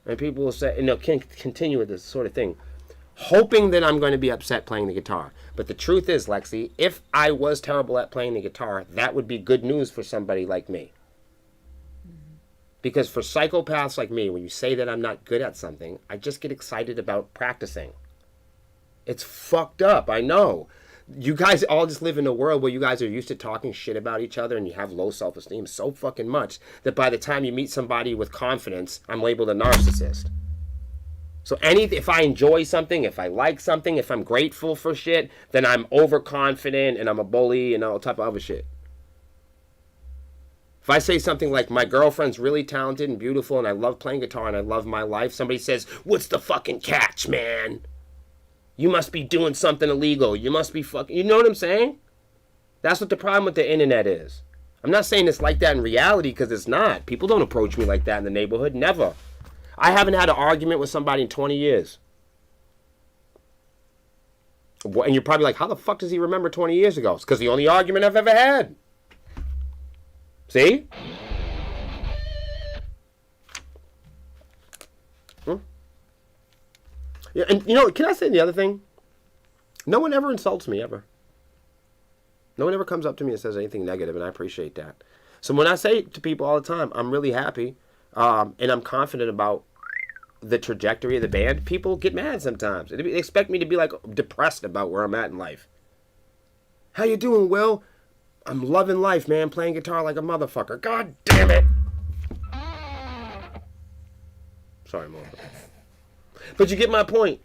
And people will say, and they'll continue with this sort of thing, hoping that I'm going to be upset playing the guitar. But the truth is, Lexi, if I was terrible at playing the guitar, that would be good news for somebody like me. Because for psychopaths like me, when you say that I'm not good at something, I just get excited about practicing. It's fucked up, I know. You guys all just live in a world where you guys are used to talking shit about each other and you have low self-esteem so fucking much that by the time you meet somebody with confidence, I'm labeled a narcissist. So if I enjoy something, if I like something, if I'm grateful for shit, then I'm overconfident and I'm a bully and all type of other shit. If I say something like, my girlfriend's really talented and beautiful and I love playing guitar and I love my life, somebody says, what's the fucking catch, man? You must be doing something illegal. You must be fucking... You know what I'm saying? That's what the problem with the internet is. I'm not saying it's like that in reality because it's not. People don't approach me like that in the neighborhood. Never. I haven't had an argument with somebody in 20 years. And you're probably like, how the fuck does he remember 20 years ago? It's because the only argument I've ever had. See? Yeah, and you know, can I say the other thing? No one ever insults me, ever. No one ever comes up to me and says anything negative, and I appreciate that. So when I say to people all the time, I'm really happy, and I'm confident about the trajectory of the band, people get mad sometimes. They expect me to be like depressed about where I'm at in life. How you doing, Will? I'm loving life, man, playing guitar like a motherfucker. God damn it! Sorry, motherfucker. But you get my point.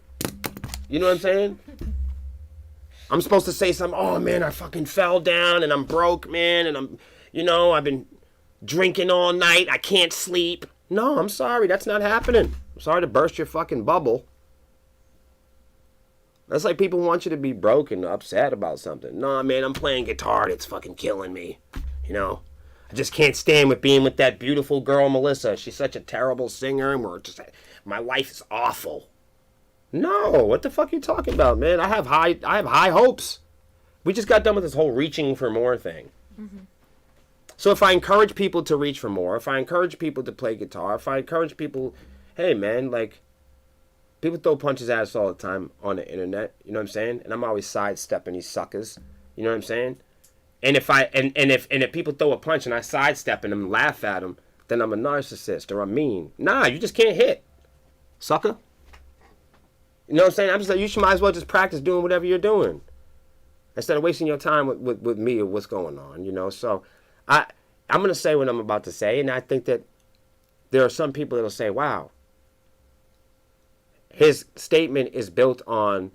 You know what I'm saying? I'm supposed to say something, oh man, I fucking fell down and I'm broke, man, and I've been drinking all night, I can't sleep. No, I'm sorry, that's not happening. I'm sorry to burst your fucking bubble. That's like people want you to be broke and upset about something. No, man, I'm playing guitar and it's fucking killing me. You know? I just can't stand with being with that beautiful girl, Melissa. She's such a terrible singer and my life is awful. No, what the fuck are you talking about, man? I have high hopes. We just got done with this whole reaching for more thing. Mm-hmm. So if I encourage people to reach for more, if I encourage people to play guitar, if I encourage people, hey man, like, people throw punches at us all the time on the internet, you know what I'm saying? And I'm always sidestepping these suckers, you know what I'm saying? And if people throw a punch and I sidestep them and laugh at them, then I'm a narcissist or I'm mean. Nah, you just can't hit, sucker. You know what I'm saying? I'm just like, you might as well just practice doing whatever you're doing instead of wasting your time with me or what's going on, you know? So I'm going to say what I'm about to say, and I think that there are some people that will say, wow, his statement is built on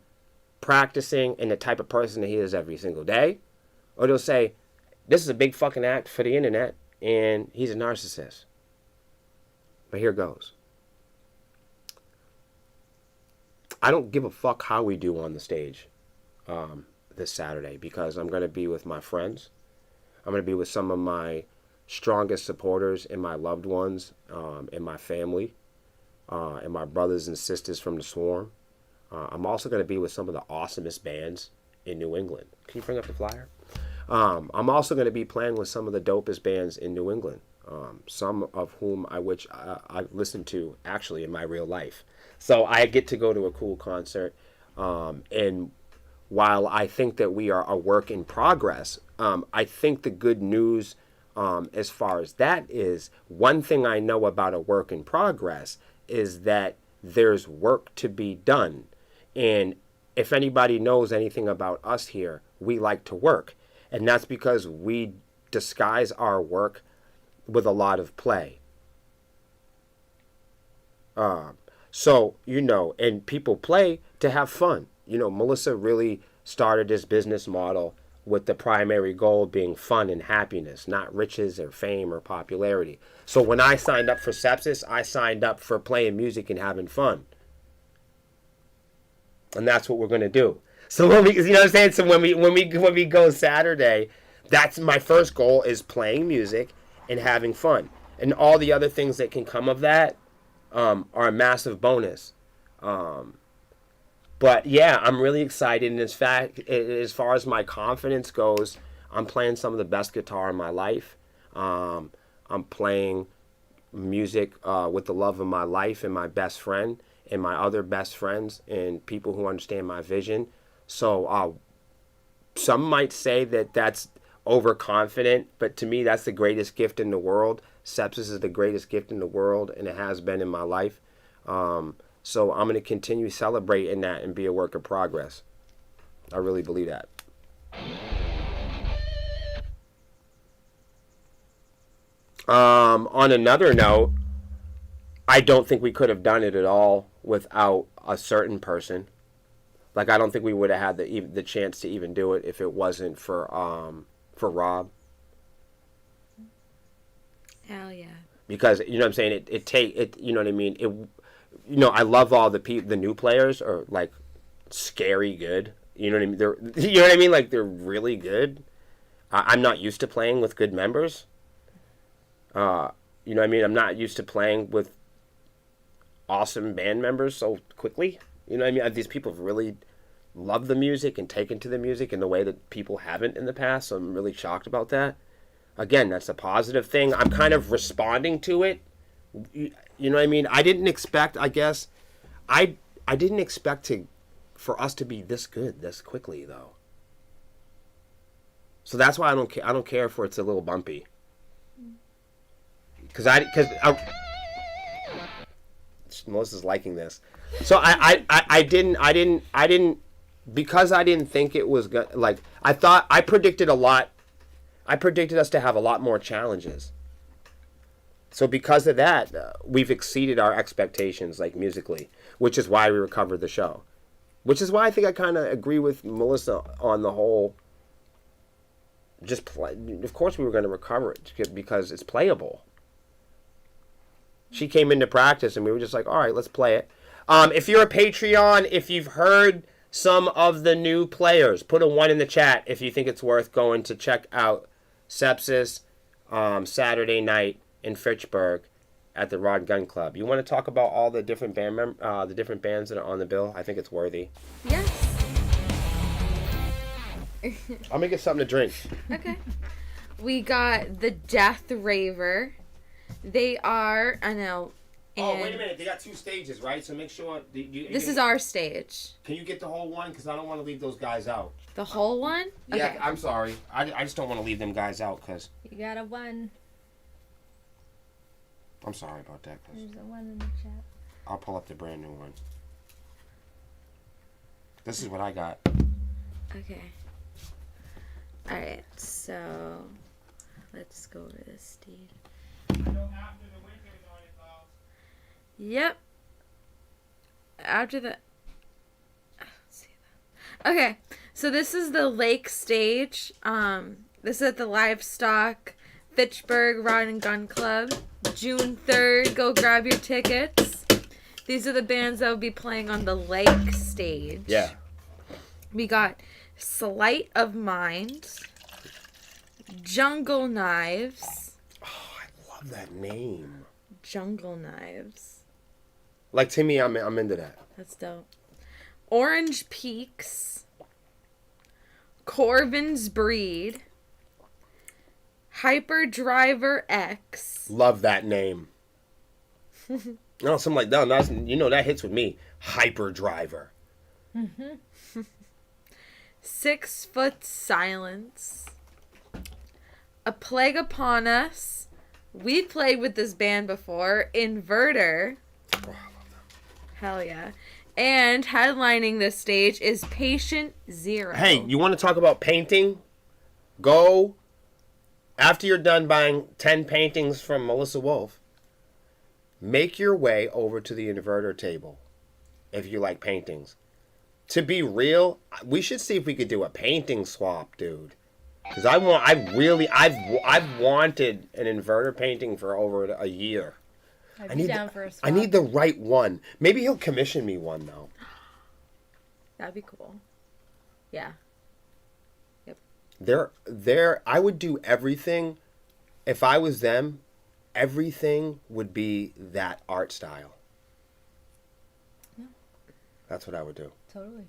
practicing and the type of person that he is every single day. Or they'll say, this is a big fucking act for the internet, and he's a narcissist. But here goes. I don't give a fuck how we do on the stage this Saturday because I'm going to be with my friends. I'm going to be with some of my strongest supporters and my loved ones and my family and my brothers and sisters from the Swarm. I'm also going to be with some of the awesomest bands in New England. Can you bring up the flyer? I'm also going to be playing with some of the dopest bands in New England, some of whom I listen to actually in my real life. So I get to go to a cool concert. And while I think that we are a work in progress, I think the good news as far as that is, one thing I know about a work in progress is that there's work to be done. And if anybody knows anything about us here, we like to work. And that's because we disguise our work with a lot of play. So, you know, and people play to have fun. You know, Melissa really started this business model with the primary goal being fun and happiness, not riches or fame or popularity. So when I signed up for Sepsiss, I signed up for playing music and having fun. And that's what we're going to do. So when we, you know what I'm saying? So when we go Saturday, that's my first goal is playing music and having fun. And all the other things that can come of that are a massive bonus. But yeah, I'm really excited. And in fact, as far as my confidence goes, I'm playing some of the best guitar in my life. I'm playing music with the love of my life and my best friend and my other best friends and people who understand my vision. So some might say that that's overconfident, but to me, that's the greatest gift in the world. Sepsiss is the greatest gift in the world, and it has been in my life. So I'm going to continue celebrating that and be a work of progress. I really believe that. On another note, I don't think we could have done it at all without a certain person. Like, I don't think we would have had the chance to even do it if it wasn't for Rob. Hell yeah. Because, you know what I'm saying, it you know what I mean, I love all the new players are like scary good. You know what I mean? You know what I mean? Like, they're really good. I'm not used to playing with good members. You know what I mean? I'm not used to playing with awesome band members so quickly. You know what I mean? These people have really loved the music and taken to the music in the way that people haven't in the past. So I'm really shocked about that. Again, that's a positive thing. I'm kind of responding to it. You know what I mean? I didn't expect, I guess, I didn't expect for us to be this good this quickly, though. So that's why I don't care if it's a little bumpy. Because Melissa's liking this. So I didn't because I didn't think it was good. Like, I predicted a lot. I predicted us to have a lot more challenges. So because of that, we've exceeded our expectations, like, musically, which is why we recovered the show. Which is why I think I kind of agree with Melissa on the whole. Just play. Of course, we were going to recover it because it's playable. She came into practice, and we were just like, all right, let's play it. If you're a Patreon, if you've heard some of the new players, put a 1 in the chat if you think it's worth going to check out Sepsiss Saturday night in Fitchburg at the Rod Gun Club. You want to talk about all the different bands that are on the bill? I think it's worthy. Yes. I'll make it something to drink. Okay. We got the Death Raver. They are, I know. Oh, wait a minute. They got 2 stages, right? So make sure... This is our stage. Can you get the whole one? Because I don't want to leave those guys out. The whole one? Yeah, Okay. I'm sorry. I just don't want to leave them guys out because... You got a 1. I'm sorry about that. Cause There's a 1 in the chat. I'll pull up the brand new one. This is what I got. Okay. Alright, so... Let's go over this stage. Yep. After the... Let's see that. Okay, so this is the Lake stage. This is at the Livestock Fitchburg Rod and Gun Club. June 3rd. Go grab your tickets. These are the bands that will be playing on the Lake stage. Yeah. We got Sleight of Mind, Jungle Knives. Oh, I love that name. Jungle Knives. Like, to me, I'm into that. That's dope. Orange Peaks. Corvin's Breed. Hyperdriver X. Love that name. No, something like that. That hits with me. Hyperdriver. 6 Foot Silence. A Plague Upon Us. We've played with this band before. Inverter. Oh, I love them. Hell yeah. And headlining this stage is Patient Zero. Hey, you want to talk about painting? Go, after you're done buying 10 paintings from Melissa Wolf, make your way over to the inverter table if you like paintings. To be real, we should see if we could do a painting swap, dude. Because I've wanted an inverter painting for over a year. I'd be down for a swap. I need the right one. Maybe he'll commission me one, though. That'd be cool. Yeah. I would do everything. If I was them, everything would be that art style. Yeah. That's what I would do. Totally.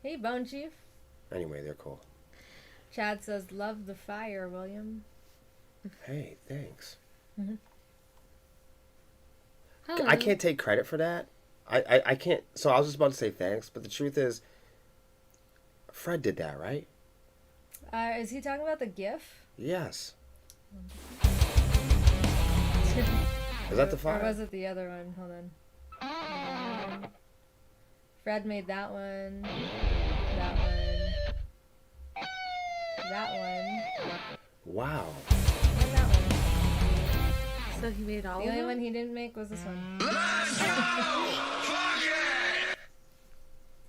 Hey, Bone Chief. Anyway, they're cool. Chad says, love the fire, William. Hey, thanks. Hello. I can't take credit for that. I can't. So I was just about to say thanks, but the truth is, Fred did that, right? Is he talking about the GIF? Yes. Is that the Or file? was it the other one? Hold on. Fred made that one. That one. That one. Wow. And that one. So he made all The of only them? one he didn't make was this one. Let's go! Fuck it!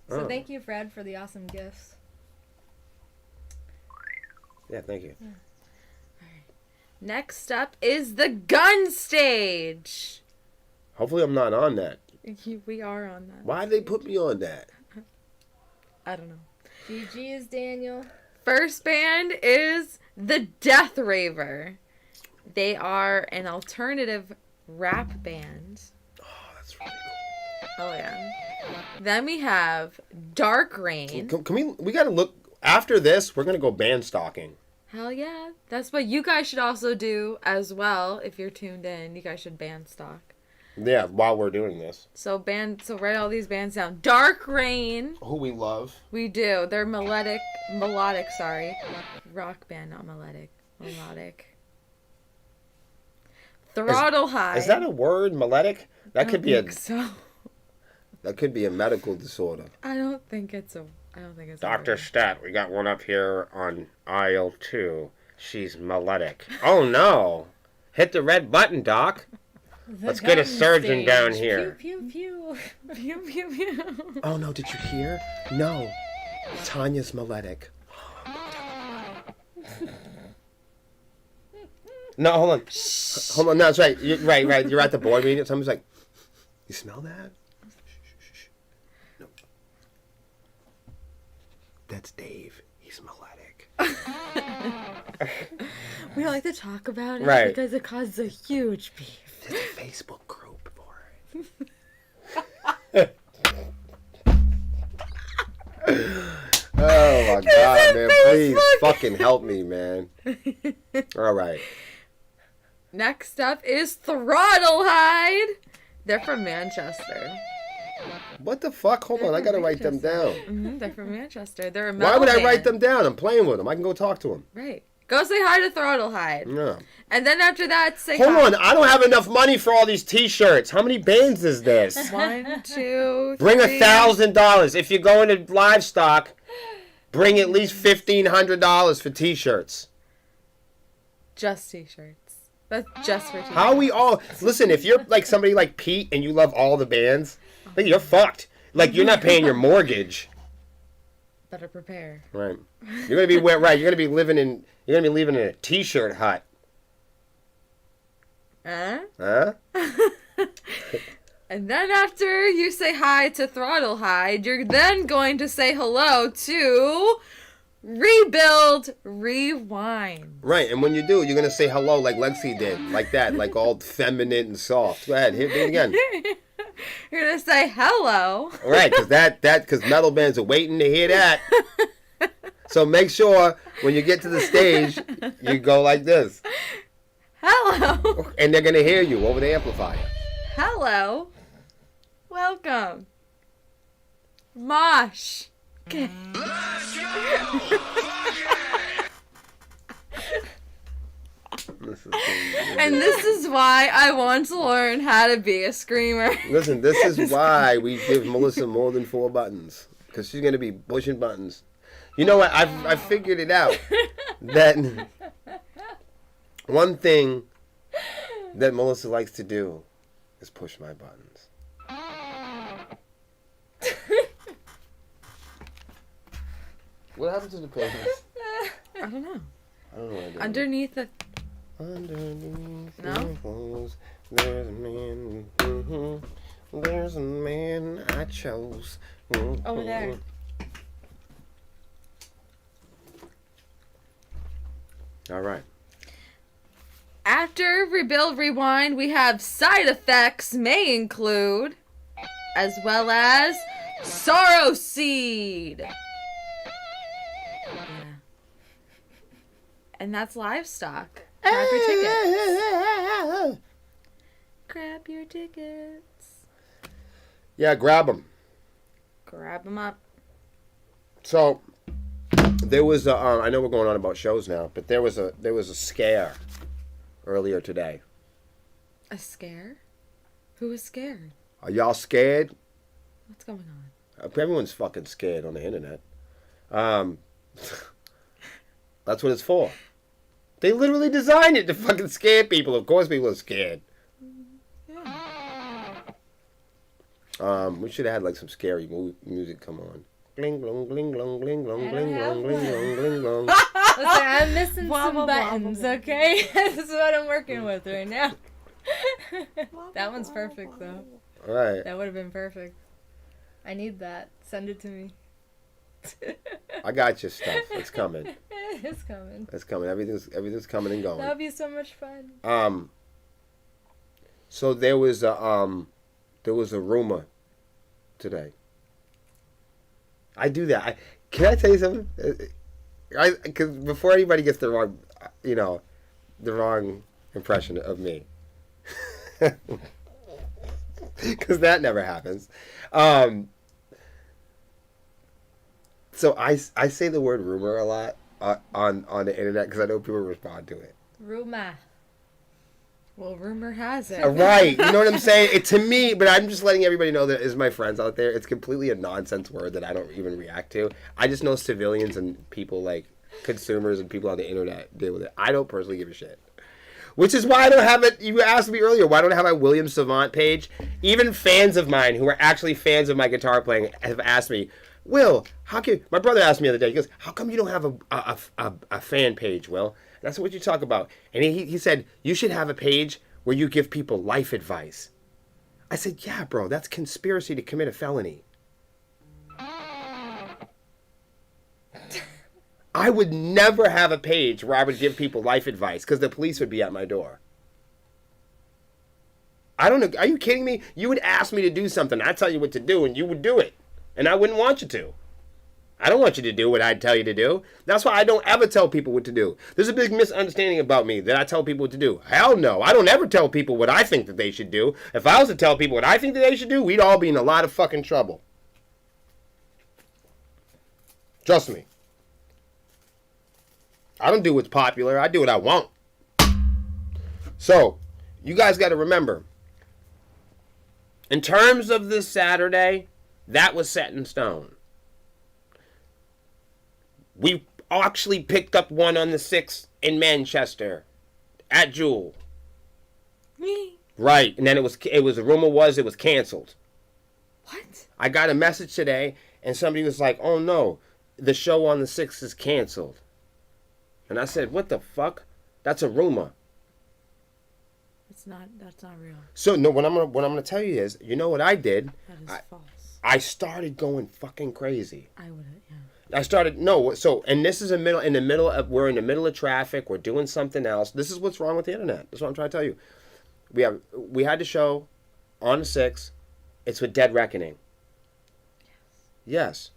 So Oh. thank you, Fred, for the awesome gifts. Yeah, thank you. Next up is the gun stage. Hopefully I'm not on that. We are on that. Why'd they put me on that? I don't know. GG is Daniel. First band is the Death Raver. They are an alternative rap band. Oh, that's really cool. Oh yeah. Then we have Dark Rain. Can we gotta look, after this, we're gonna go band stalking. Hell yeah. That's what you guys should also do as well. If you're tuned in, you guys should band stalk. Yeah, while we're doing this. So write all these bands down. Dark Rain. Who we love. We do. They're melodic, sorry. Rock band, not melodic. Melodic. Throttle High. Is that a word, melodic? That could be so. that could be a medical disorder. I don't think it's a Dr. word. Stat, we got one up here on aisle 2. She's melodic. Oh no! Hit the red button, Doc. The Let's get a gun surgeon stage. down here. Pew, pew, pew. Pew, pew, pew. Oh no, did you hear? No. Tanya's melodic. No, hold on. Hold on, no, that's right. Right. You're at the board meeting. Someone's like, you smell that? Shh. No. That's Dave. He's melodic. We don't like to talk about it Right. because it causes a huge beef. There's a Facebook group for it. Oh my God, man. Please fucking help me, man. All right. Next up is Throttle Hide. They're from Manchester. What the fuck? Hold on, I gotta write them down. They're from Manchester. They're a Why metal would I band. write them down? I'm playing with them. I can go talk to them. Right. Go say hi to Throttle Hide. No. And then after that, say Hold hi. on, I don't have enough money for all these T-shirts. How many bands is this? 1, 2, Bring three. $1,000. If you're going to livestock, bring at least $1,500 for T-shirts. Just t-shirts. That's just for t-shirts. How we all listen? If you're like somebody like Pete and you love all the bands, like you're fucked. Like you're not paying your mortgage. Better prepare. Right. You're gonna be right. You're gonna be living in a T-shirt hut. Huh? And then after you say hi to Throttle Hide, you're then going to say hello to Rebuild Rewind. Right. And when you do, you're gonna say hello like Lexi did, like that, like all feminine and soft. Go ahead, do it again. You're going to say hello. Right, because metal bands are waiting to hear that. So make sure when you get to the stage, you go like this. Hello. And they're going to hear you over the amplifier. Hello. Welcome. Mosh. Okay. Let's go! Fuck it! And This is why I want to learn how to be a screamer. listen, this is why we give Melissa more than 4 buttons. Because she's going to be pushing buttons. You know what? I've figured it out. That one thing that Melissa likes to do is push my buttons. What happened to the penis? I don't know. I don't know what I did. Underneath the... Underneath No? the clothes, there's a man. There's a man I chose. Over there. All right. After Rebuild Rewind, we have side effects may include, as well as Sorrow Seed. Yeah. And that's livestock. Grab your tickets. Grab your tickets. Yeah, grab them. Grab them up. So there was a, I know we're going on about shows now, but there was a scare earlier today. A scare? Who was scared? Are y'all scared? What's going on? Everyone's fucking scared on the internet. That's what it's for. They literally designed it to fucking scare people. Of course people are scared. Yeah. We should have had like some scary music come on. Gling glong gling glong gling glong gling glong gling glong gling glong. Listen, I'm missing Blah, some blah, blah, buttons, blah, blah. okay? This is what I'm working with right now. That one's perfect, though. All right. That would have been perfect. I need that. Send it to me. I got your stuff. It's coming. It's coming. It's coming. Everything's coming and going. That would be so much fun. So there was a rumor today. I do that. Can I tell you something? Because before anybody gets the wrong, the wrong impression of me, because that never happens. So I say the word rumor a lot on the internet because I know people respond to it. Rumor. Well, rumor has it. Right, you know what I'm saying? To me, but I'm just letting everybody know that as my friends out there, it's completely a nonsense word that I don't even react to. I just know civilians and people like consumers and people on the internet deal with it. I don't personally give a shit. Which is why I don't have it. You asked me earlier, why don't I have my William Savant page? Even fans of mine who are actually fans of my guitar playing have asked me, Will, how come... My brother asked me the other day, he goes, how come you don't have a fan page, Will? And I said, what you talk about? And he said, you should have a page where you give people life advice. I said, yeah, bro, that's conspiracy to commit a felony. I would never have a page where I would give people life advice because the police would be at my door. I don't know. Are you kidding me? You would ask me to do something. I'd tell you what to do, and you would do it. And I wouldn't want you to. I don't want you to do what I'd tell you to do. That's why I don't ever tell people what to do. There's a big misunderstanding about me that I tell people what to do. Hell no. I don't ever tell people what I think that they should do. If I was to tell people what I think that they should do, we'd all be in a lot of fucking trouble. Trust me. I don't do what's popular. I do what I want. So, you guys got to remember, in terms of this Saturday, that was set in stone. We actually picked up one on the 6th in Manchester at Jewel. Right, and then the rumor was it was canceled. What? I got a message today, and somebody was like, "Oh no, the show on the 6th is canceled." And I said, "What the fuck? That's a rumor." That's not real. So no, what I'm gonna tell you is, you know what I did? That is false. I started going fucking crazy. I would have, yeah. And this is we're in the middle of traffic, we're doing something else. This is what's wrong with the internet. That's what I'm trying to tell you. We had the show on the 6th. It's with Dead Reckoning. Yes.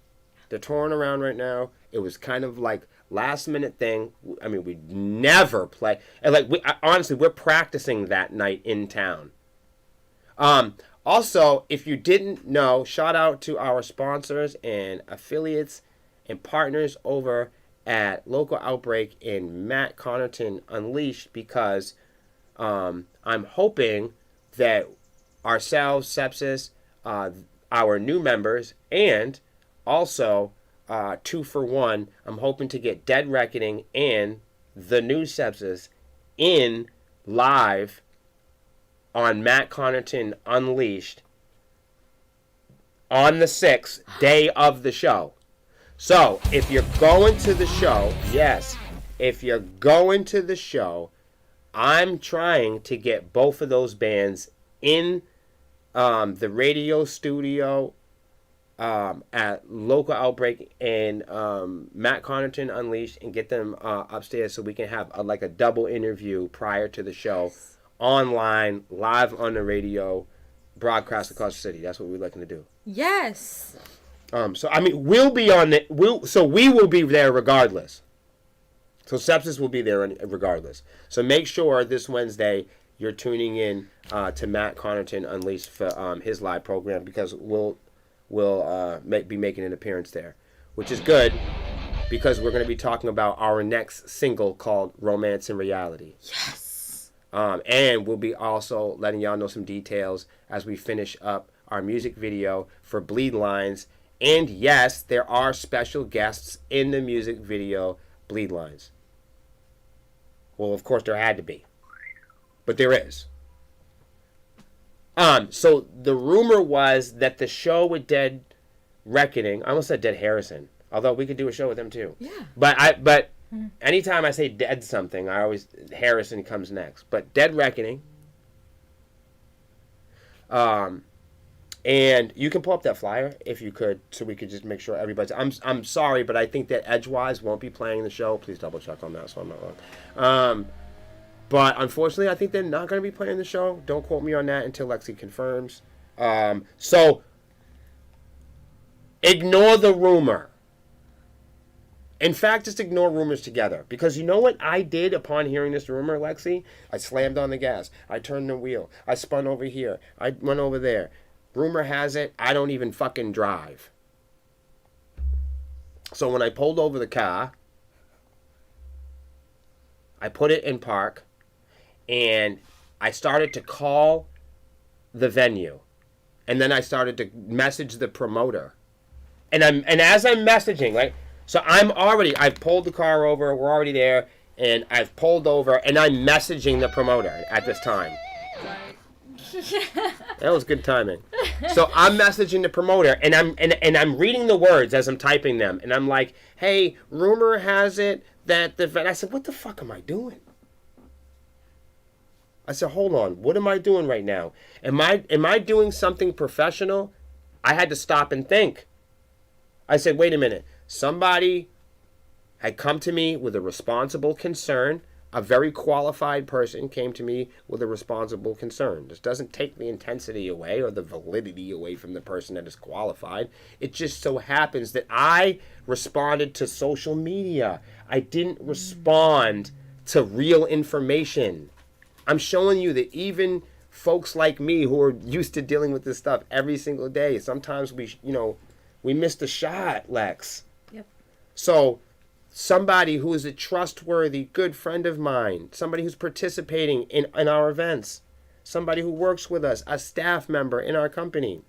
They're touring around right now. It was kind of like last minute thing. I mean, we never play. And honestly, we're practicing that night in town. Also, if you didn't know, shout out to our sponsors and affiliates and partners over at Local Outbreak and Matt Connerton Unleashed, because I'm hoping that ourselves, Sepsiss, our new members, and also 2 for 1, I'm hoping to get Dead Reckoning and the new Sepsiss in live on Matt Connerton Unleashed on the 6th, day of the show. So, if you're going to the show, I'm trying to get both of those bands in the radio studio at Local Outbreak and Matt Connerton Unleashed, and get them upstairs so we can have a double interview prior to the show, online, live on the radio, broadcast across the city. That's what we're looking to do. Yes. So I mean, we will be there regardless. So Sepsiss will be there regardless. So make sure this Wednesday you're tuning in to Matt Connaughton Unleashed for his live program, because we'll be making an appearance there, which is good because we're going to be talking about our next single called Romance and Reality. Yes. And we'll be also letting y'all know some details as we finish up our music video for Bleed Lines. And yes, there are special guests in the music video Bleed Lines. Well, of course there had to be, but there is. So the rumor was that the show with Dead Reckoning, I almost said Dead Harrison, although we could do a show with them too. Yeah. But anytime I say Dead something, Harrison comes next. But Dead Reckoning. And you can pull up that flyer if you could, so we could just make sure everybody's. I'm sorry, but I think that Edgewise won't be playing the show. Please double check on that, so I'm not wrong. But unfortunately, I think they're not going to be playing the show. Don't quote me on that until Lexi confirms. So ignore the rumor. In fact, just ignore rumors together. Because you know what I did upon hearing this rumor, Lexi? I slammed on the gas. I turned the wheel. I spun over here. I went over there. Rumor has it, I don't even fucking drive. So when I pulled over the car, I put it in park, and I started to call the venue. And then I started to message the promoter. And as I'm messaging, right? So I've pulled the car over, we're already there, and I've pulled over, and I'm messaging the promoter at this time. That was good timing. So I'm messaging the promoter, and I'm reading the words as I'm typing them, and I'm like, "Hey, rumor has it that I said, "What the fuck am I doing?" I said, "Hold on, what am I doing right now? Am I doing something professional?" I had to stop and think. I said, "Wait a minute. Somebody had come to me with a responsible concern. A very qualified person came to me with a responsible concern. This doesn't take the intensity away or the validity away from the person that is qualified. It just so happens that I responded to social media. I didn't respond to real information. I'm showing you that even folks like me who are used to dealing with this stuff every single day, sometimes we miss the shot, Lex. Yep. So somebody who is a trustworthy, good friend of mine, somebody who's participating in our events, somebody who works with us, a staff member in our company,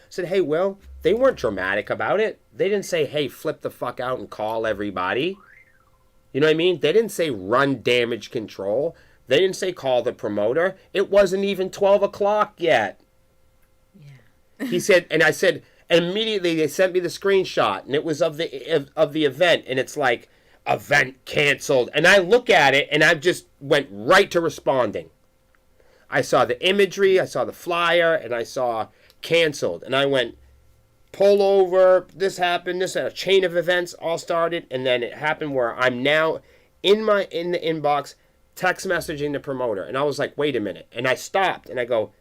said, "Hey, Will," they weren't dramatic about it. They didn't say, "Hey, flip the fuck out and call everybody." You know what I mean? They didn't say run damage control. They didn't say call the promoter. It wasn't even 12 o'clock yet. Yeah. He said, and I said, and immediately they sent me the screenshot, and it was of the event, and it's like, event canceled. And I look at it, and I just went right to responding. I saw the imagery, I saw the flyer, and I saw canceled. And I went, pull over, this happened, a chain of events all started, and then it happened where I'm now in the inbox text messaging the promoter. And I was like, wait a minute. And I stopped, and I go,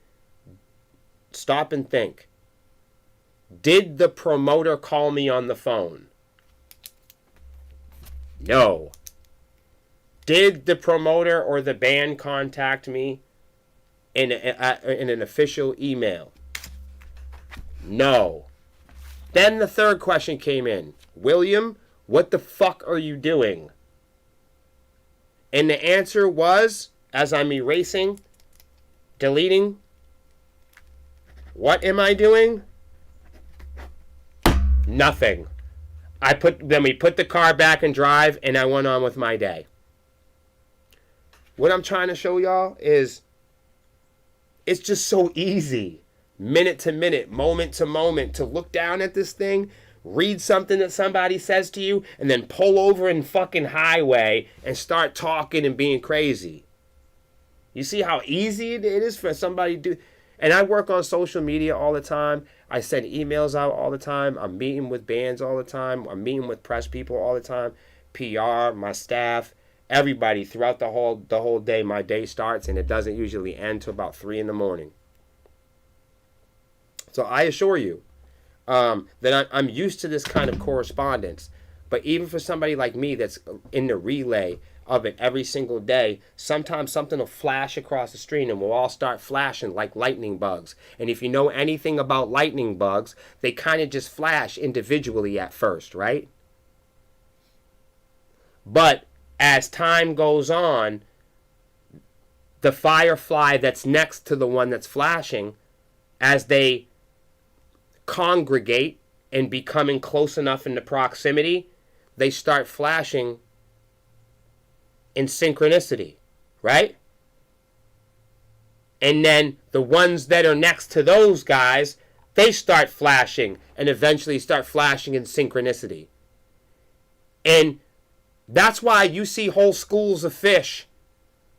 stop and think. Did the promoter call me on the phone? No. Did the promoter or the band contact me in an official email? No. Then the third question came in. William, what the fuck are you doing? And the answer was, as I'm erasing, deleting, what am I doing? Nothing. Then we put the car back in drive, and I went on with my day. What I'm trying to show y'all is it's just so easy, minute to minute, moment to moment, to look down at this thing, read something that somebody says to you, and then pull over in fucking highway and start talking and being crazy. You see how easy it is for somebody to do? And I work on social media all the time. I send emails out all the time. I'm meeting with bands all the time. I'm meeting with press people all the time. PR, my staff, everybody throughout the whole day. My day starts, and it doesn't usually end till about 3 a.m. So I assure you that I'm used to this kind of correspondence. But even for somebody like me that's in the relay of it every single day, sometimes something will flash across the screen and we'll all start flashing like lightning bugs. And if you know anything about lightning bugs, they kind of just flash individually at first, right? But as time goes on, the firefly that's next to the one that's flashing, as they congregate and becoming close enough in the proximity, they start flashing in synchronicity, right? And then the ones that are next to those guys, they start flashing and eventually start flashing in synchronicity. And that's why you see whole schools of fish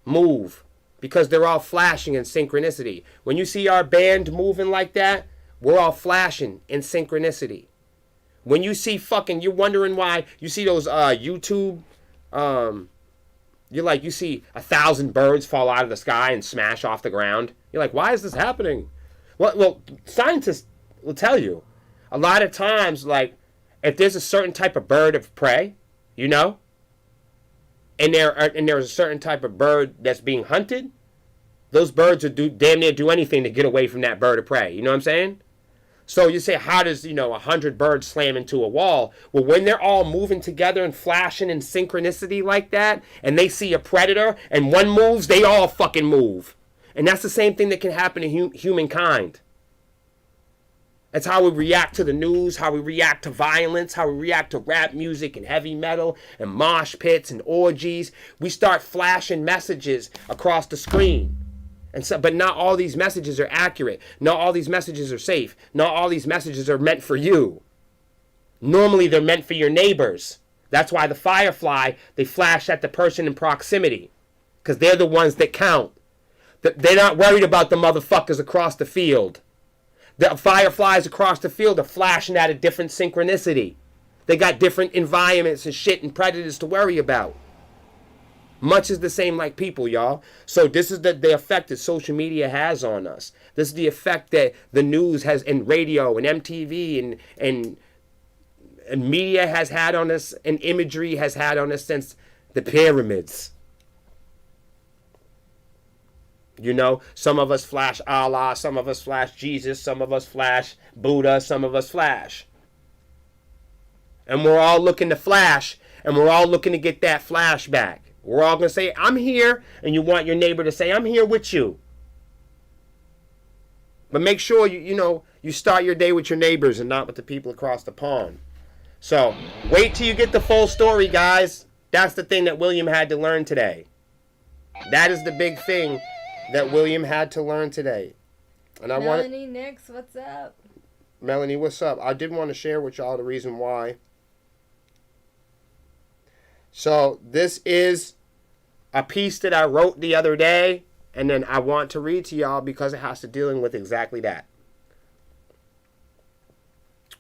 move, because they're all flashing in synchronicity. When you see our band moving like that, we're all flashing in synchronicity. When you see you're wondering why you see those YouTube, you're like, you see 1,000 birds fall out of the sky and smash off the ground. You're like, why is this happening? Well, scientists will tell you. A lot of times, like, if there's a certain type of bird of prey, you know, and there's a certain type of bird that's being hunted, those birds would damn near do anything to get away from that bird of prey. You know what I'm saying? So you say, how does, 100 birds slam into a wall? Well, when they're all moving together and flashing in synchronicity like that, and they see a predator, and one moves, they all fucking move. And that's the same thing that can happen to humankind. That's how we react to the news, how we react to violence, how we react to rap music and heavy metal and mosh pits and orgies. We start flashing messages across the screen. But not all these messages are accurate. Not all these messages are safe. Not all these messages are meant for you. Normally, they're meant for your neighbors. That's why the firefly, they flash at the person in proximity, because they're the ones that count. They're not worried about the motherfuckers across the field. The fireflies across the field are flashing at a different synchronicity. They got different environments and shit and predators to worry about. Much is the same like people, y'all. So this is the effect that social media has on us. This is the effect that the news has, and radio and MTV and media has had on us, and imagery has had on us since the pyramids. Some of us flash Allah, some of us flash Jesus, some of us flash Buddha, some of us flash. And we're all looking to flash, and we're all looking to get that flash back. We're all going to say, I'm here, and you want your neighbor to say, I'm here with you. But make sure, you start your day with your neighbors and not with the people across the pond. So, wait till you get the full story, guys. That's the thing that William had to learn today. That is the big thing that William had to learn today. And Melanie, Nix, what's up? Melanie, what's up? I did want to share with y'all the reason why. So this is a piece that I wrote the other day, and then I want to read to y'all because it has to deal with exactly that.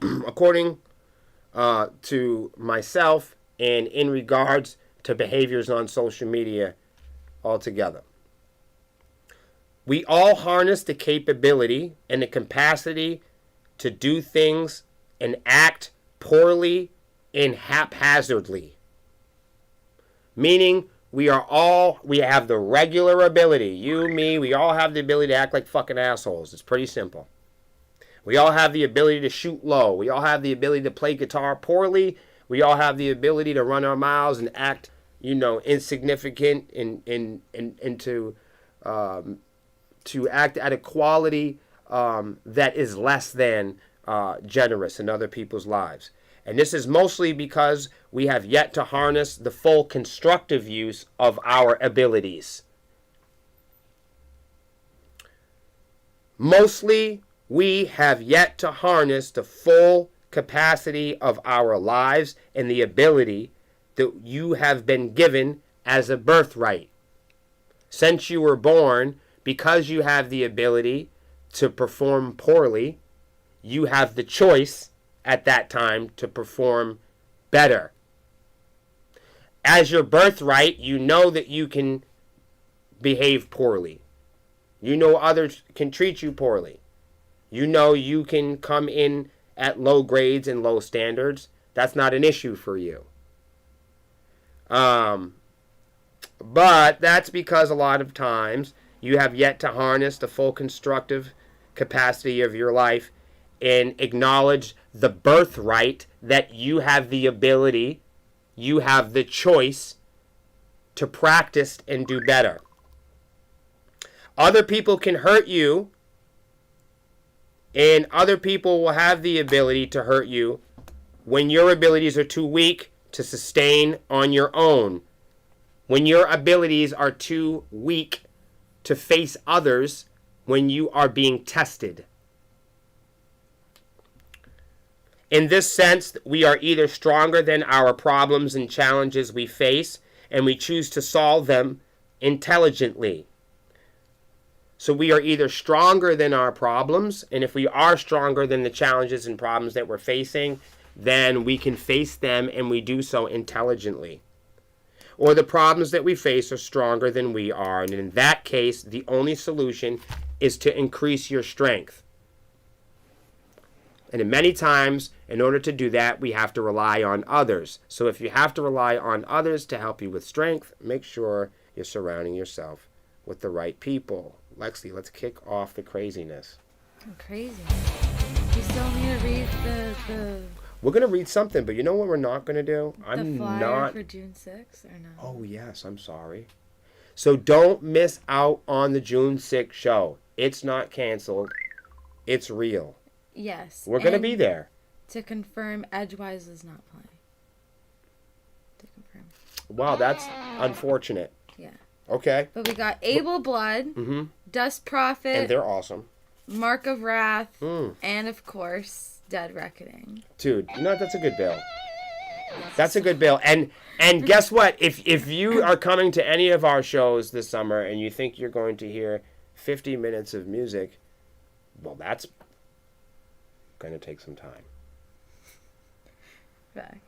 According to myself, and in regards to behaviors on social media altogether, we all harness the capability and the capacity to do things and act poorly and haphazardly. Meaning, we have the regular ability. You, me, we all have the ability to act like fucking assholes. It's pretty simple. We all have the ability to shoot low. We all have the ability to play guitar poorly. We all have the ability to run our mouths and act, insignificant and to act at a quality that is less than generous in other people's lives. And this is mostly because we have yet to harness the full constructive use of our abilities. Mostly, we have yet to harness the full capacity of our lives and the ability that you have been given as a birthright. Since you were born, because you have the ability to perform poorly, you have the choice at that time to perform better. As your birthright, you know that you can behave poorly. You know others can treat you poorly. You know you can come in at low grades and low standards. That's not an issue for you. But that's because a lot of times you have yet to harness the full constructive capacity of your life and acknowledge the birthright that you have the ability, you have the choice to practice and do better. Other people can hurt you, and other people will have the ability to hurt you when your abilities are too weak to sustain on your own. When your abilities are too weak to face others when you are being tested. In this sense, we are either stronger than our problems and challenges we face, and we choose to solve them intelligently. So we are either stronger than our problems, and if we are stronger than the challenges and problems that we're facing, then we can face them and we do so intelligently. Or the problems that we face are stronger than we are, and in that case, the only solution is to increase your strength. And many times, in order to do that, we have to rely on others. So if you have to rely on others to help you with strength, make sure you're surrounding yourself with the right people. Lexi, let's kick off the craziness. I'm crazy. You still need to read the We're going to read something, but you know what we're not going to do? the flyer for June 6th, or no? Oh, yes, I'm sorry. So don't miss out on the June 6th show. It's not canceled. It's real. Yes. We're going to be there. To confirm, Edgewise is not playing. To confirm. Wow, that's unfortunate. Yeah. Okay. But we got Able Blood, Mm-hmm. Dust Prophet, And they're awesome. Mark of Wrath, Mm. and of course, Dead Reckoning. Dude, you know what? That's a good bill. That's a good bill. And guess what? If you are coming to any of our shows this summer and you think you're going to hear 50 minutes of music, well, that's going to take some time. Facts.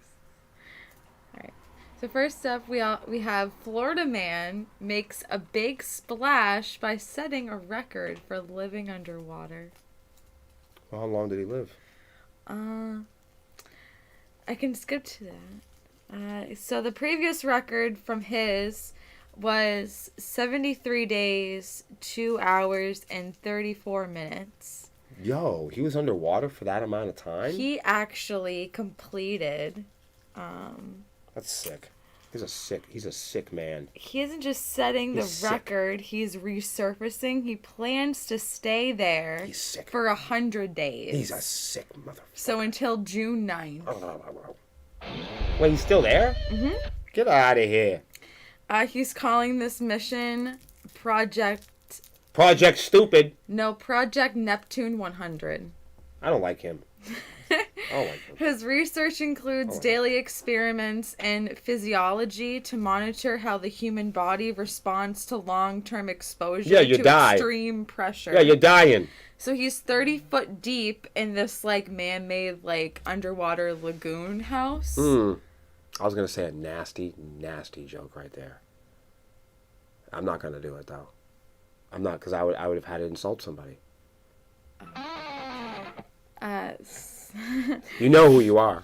Alright. So first up, we have Florida man makes a big splash by setting a record for living underwater. Well, how long did he live? I can skip to that. So the previous record from his was 73 days, 2 hours, and 34 minutes. Yo, he was underwater for that amount of time? He actually completed. That's sick. He's a sick man. He isn't just setting the He's sick. record, he's resurfacing. He plans to stay there He's sick. for 100 days. He's a sick motherfucker. So until June 9th. Wait, he's still there? Mm-hmm. Get out of here. He's calling this mission Project Neptune 100. I don't like him. I don't like him. His research includes daily experiments in physiology to monitor how the human body responds to long-term exposure you to die. extreme pressure. Yeah, you're dying. So he's 30 foot deep in this like man-made like underwater lagoon house. I was going to say a nasty, nasty joke right there. I'm not going to do it though. I'm not, because I would have had to insult somebody. You know who you are.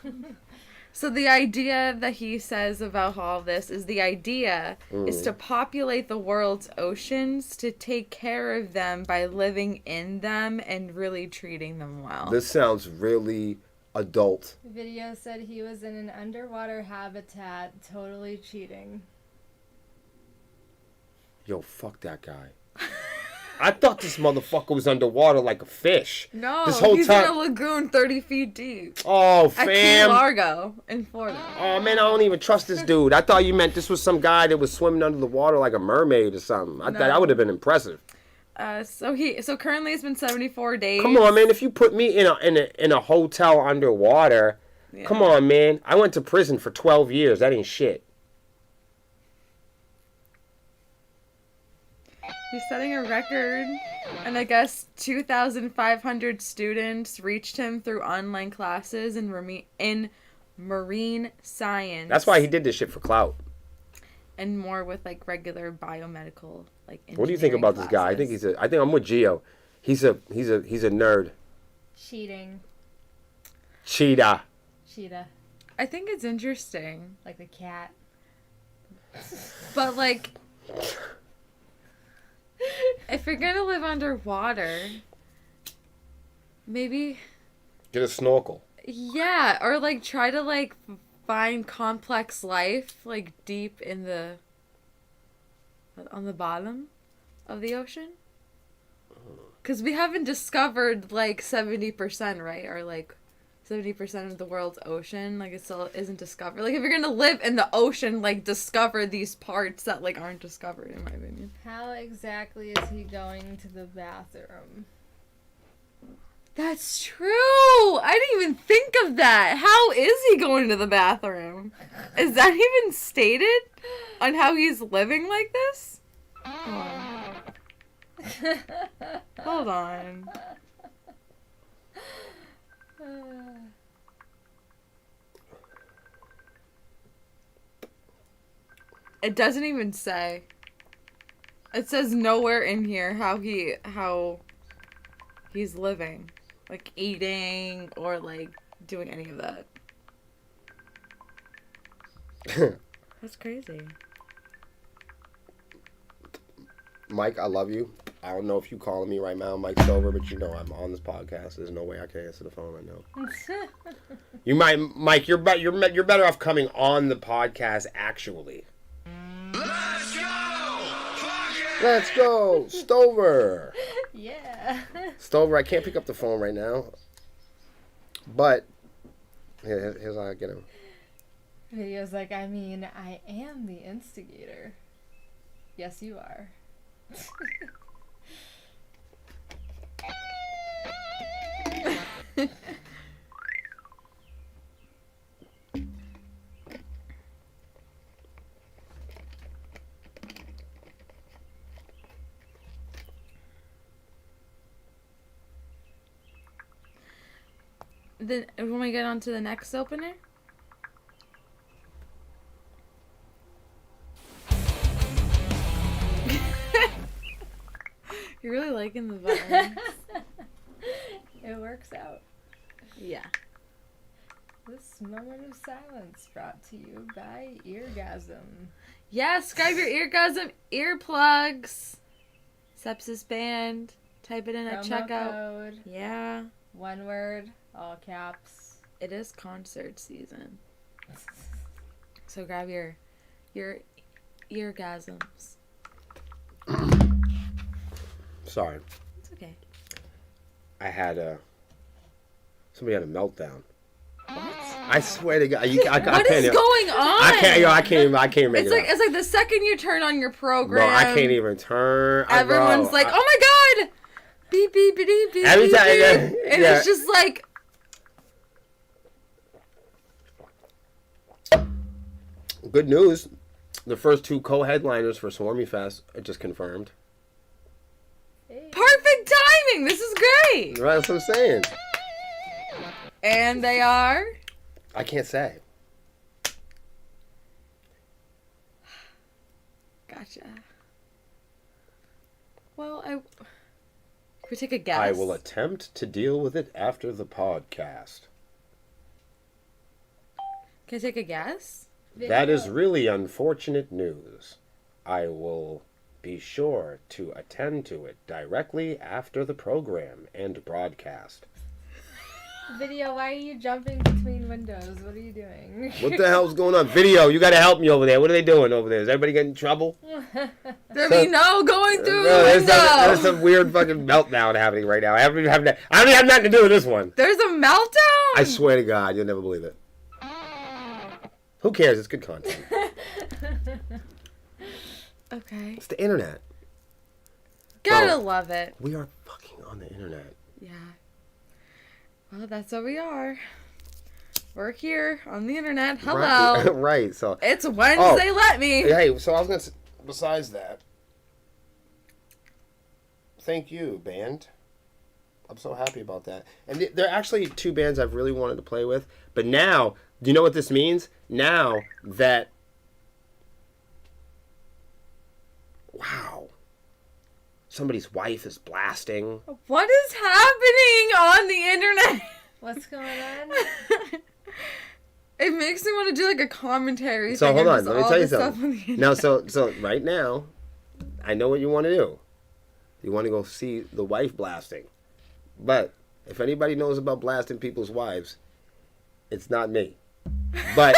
So the idea that he says about all this is the idea is to populate the world's oceans, to take care of them by living in them and really treating them well. This sounds really adult. The video said he was in an underwater habitat, totally cheating. Yo, fuck that guy. I thought this motherfucker was underwater like a fish. No, this whole he's time... in a lagoon 30 feet deep. Oh, At Key fam. Largo in Florida. Oh, man, I don't even trust this dude. I thought you meant this was some guy that was swimming under the water like a mermaid or something. I thought that would have been impressive. So currently it's been 74 days. Come on, man. If you put me in a hotel underwater, come on, man. I went to prison for 12 years. That ain't shit. He's setting a record, and I guess 2,500 students reached him through online classes in marine science. That's why he did this shit for clout. And more with like regular biomedical like. What do you think about this guy? I think I'm with Gio. He's a nerd. Cheating. Cheetah. Cheetah. I think it's interesting. Like the cat. But, like, if you're gonna live underwater, maybe... Get a snorkel. Yeah, or, like, try to, like, find complex life, like, deep in the... on the bottom of the ocean. Because we haven't discovered, like, 70%, right? Or, like, 70% of the world's ocean. Like, it still isn't discovered. Like, if you're going to live in the ocean, like, discover these parts that, like, aren't discovered, in my opinion. How exactly is he going to the bathroom? That's true! I didn't even think of that. How is he going to the bathroom? Is that even stated on how he's living like this? Hold on. It doesn't even say. It says nowhere in here how he's living. Like eating or like doing any of that. That's crazy. Mike, I love you. I don't know if you calling me right now, Mike Silver, but you know I'm on this podcast. There's no way I can answer the phone right now. You might, Mike. You're better off coming on the podcast. Actually, Let's go! Fuck it! let's go, Stover. Yeah. Stover, I can't pick up the phone right now, but here's how I get him. Video's like, I mean, I am the instigator. Yes, you are. Then when we get on to the next opener? You're really liking the violence. It works out. Yeah. This moment of silence brought to you by Eargasm. Yes, grab your eargasm earplugs. Sepsiss band. Type it in at Promo checkout. code, Yeah. one word, all caps. It is concert season. So grab your eargasms. Sorry, It's okay. I had somebody had a meltdown. What? I swear to God, I What can't. is going on? I can't make It's it like up. it's like the second you turn on your program. No, I can't even turn. Everyone's bro, like, "Oh my god!" Beep beep beep beep beep. Every beep, time- beep. yeah, And yeah. it's just like, Good news. The first two co-headliners for Swarmy Fest are just confirmed. Hey. perfect timing. This is great. Right, that's what I'm saying. And they are. I can't say. Gotcha. Well, Can we take a guess? I will attempt to deal with it after the podcast. Can I take a guess? That is really unfortunate news. I will be sure to attend to it directly after the program and broadcast. Video, why are you jumping between windows? What are you doing? What the hell's going on? Video, you gotta help me over there. What are they doing over there? Is everybody getting in trouble? There be no going through the there's window. some weird fucking meltdown happening right now. I don't even have nothing to do with this one. There's a meltdown. I swear to God, you'll never believe it. Who cares? It's good content. Okay. It's the internet. Gotta Oh. love it. We are fucking on the internet. Yeah. Well, that's what we are. We're here on the internet. Hello. Right, right, so. It's Wednesday. Let me. Hey, so I was gonna. Besides that, thank you, band. I'm so happy about that. And there are actually two bands I've really wanted to play with, but now, do you know what this means? Now that. Wow. Somebody's wife is blasting. What is happening on the internet? What's going on? It makes me want to do like a commentary. So thing hold of on, just let me all tell you the stuff something. on the Now, so right now, I know what you want to do. You want to go see the wife blasting. But if anybody knows about blasting people's wives, it's not me. But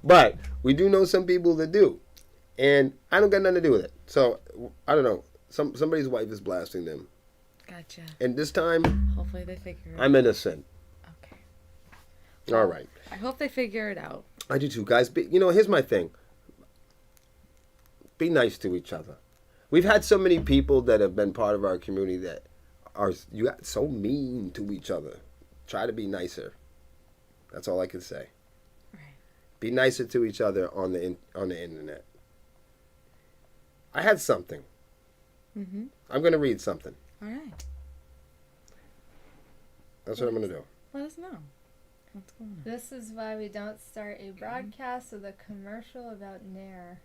but we do know some people that do. And I don't got nothing to do with it. So, I don't know. Somebody's wife is blasting them. Gotcha. And this time, Hopefully they figure it out. I'm innocent. Okay. All right. I hope they figure it out. I do too, guys. Here's my thing. Be nice to each other. We've had so many people that have been part of our community that are so mean to each other. Try to be nicer. That's all I can say. Right. Be nicer to each other on the internet. I had something. Mm-hmm. I'm going to read something. All right. That's what I'm going to do. Let us know. What's going on? This is why we don't start a broadcast with a commercial about Nair.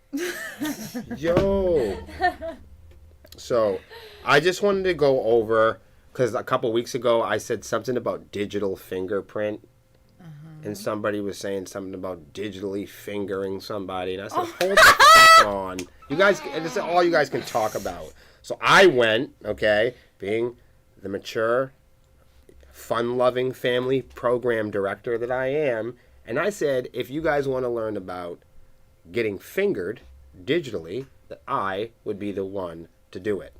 Yo. So, I just wanted to go over, because a couple weeks ago I said something about digital fingerprint. And somebody was saying something about digitally fingering somebody. And I said, hold the fuck on. You guys, this is all you guys can talk about. So I went, okay, being the mature, fun-loving family program director that I am, and I said, if you guys want to learn about getting fingered digitally, that I would be the one to do it.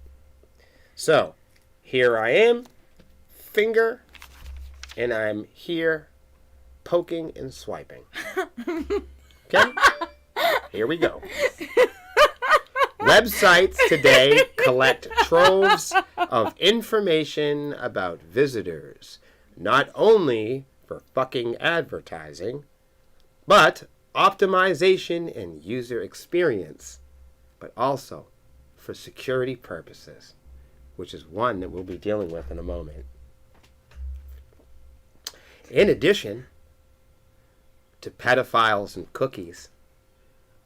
So, here I am, finger, and I'm here poking and swiping. Okay? Here we go. Websites today collect troves of information about visitors, not only for fucking advertising, but optimization and user experience, but also for security purposes, which is one that we'll be dealing with in a moment. In addition to pedophiles and cookies,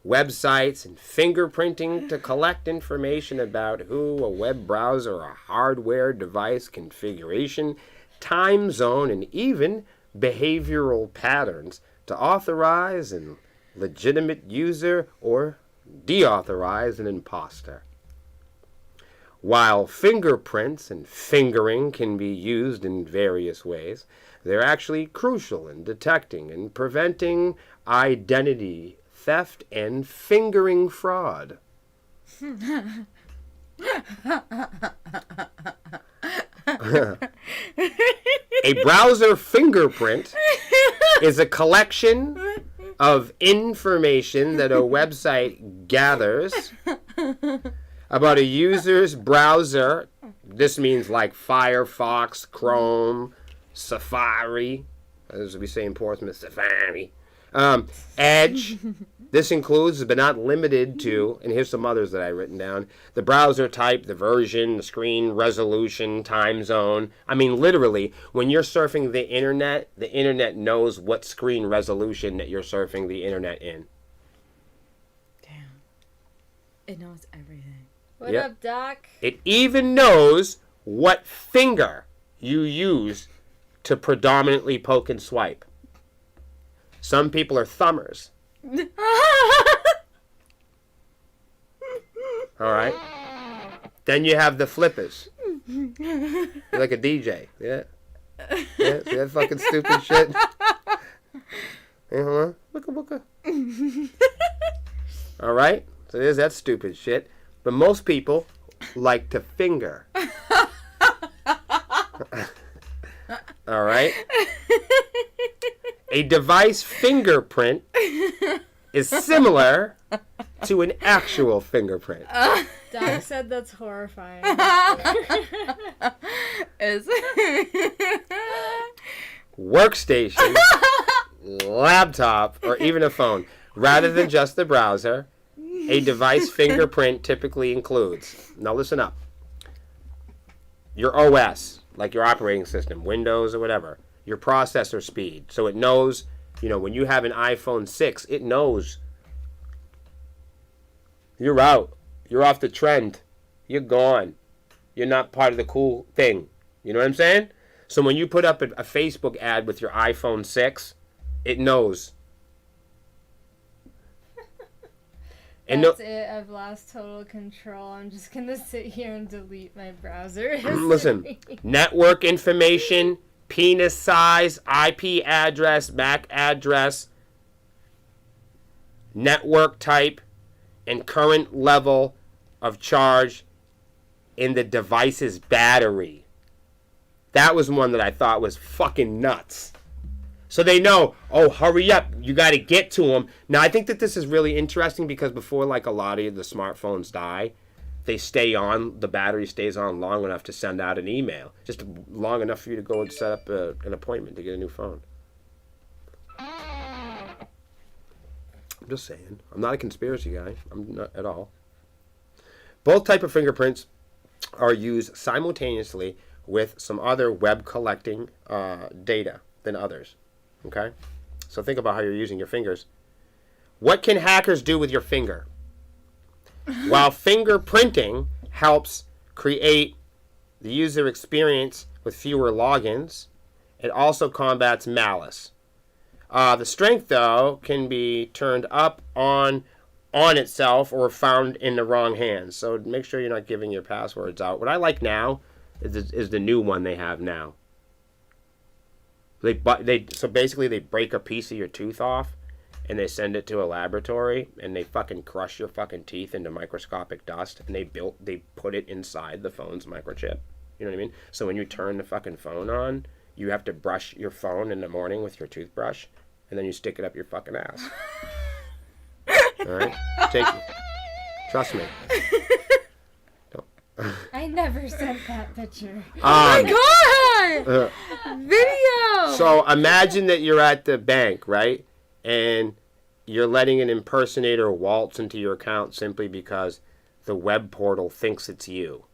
websites and fingerprinting to collect information about who, a web browser or a hardware device configuration, time zone, and even behavioral patterns to authorize a legitimate user or deauthorize an imposter. While fingerprints and fingering can be used in various ways, they're actually crucial in detecting and preventing identity theft and fingering fraud. A browser fingerprint is a collection of information that a website gathers about a user's browser. This means like Firefox, Chrome, Safari, as we say in Portsmouth, Safari, Edge. This includes, but not limited to, and here's some others that I've written down, the browser type, the version, the screen resolution, time zone. I mean, literally, when you're surfing the internet knows what screen resolution that you're surfing the internet in. Damn. It knows everything. What Yep. up, Doc? It even knows what finger you use to predominantly poke and swipe. Some people are thumbers. All right. Then you have the flippers. You're like a DJ. Yeah. Yeah. See that fucking stupid shit? Uh-huh. Wicka wicka. All right. So there's that stupid shit. But most people like to finger. All right. A device fingerprint is similar to an actual fingerprint. Doc said that's horrifying. Workstation, laptop, or even a phone. Rather than just the browser, a device fingerprint typically includes, now listen up, your OS, like your operating system, Windows or whatever, your processor speed. So it knows, when you have an iPhone 6, it knows you're out. You're off the trend. You're gone. You're not part of the cool thing. You know what I'm saying? So when you put up a Facebook ad with your iPhone 6, it knows. And That's it. I've lost total control. I'm just gonna sit here and delete my browser. Listen, network information, penis size, IP address, MAC address, network type, and current level of charge in the device's battery. That was one that I thought was fucking nuts. So they know, oh, hurry up, you got to get to them. Now, I think that this is really interesting because before, like, a lot of the smartphones die, they stay on, the battery stays on long enough to send out an email. Just long enough for you to go and set up an appointment to get a new phone. I'm just saying. I'm not a conspiracy guy. I'm not at all. Both type of fingerprints are used simultaneously with some other web collecting data than others. Okay? So think about how you're using your fingers. What can hackers do with your finger? While fingerprinting helps create the user experience with fewer logins, it also combats malice. The strength, though, can be turned up on itself or found in the wrong hands. So make sure you're not giving your passwords out. What I like now is the new one they have now. So basically they break a piece of your tooth off and they send it to a laboratory and they fucking crush your fucking teeth into microscopic dust and they put it inside the phone's microchip. You know what I mean? So when you turn the fucking phone on, you have to brush your phone in the morning with your toothbrush and then you stick it up your fucking ass. Alright? Trust me. I never sent that picture. Oh my god! Video! So imagine that you're at the bank, right? And you're letting an impersonator waltz into your account simply because the web portal thinks it's you.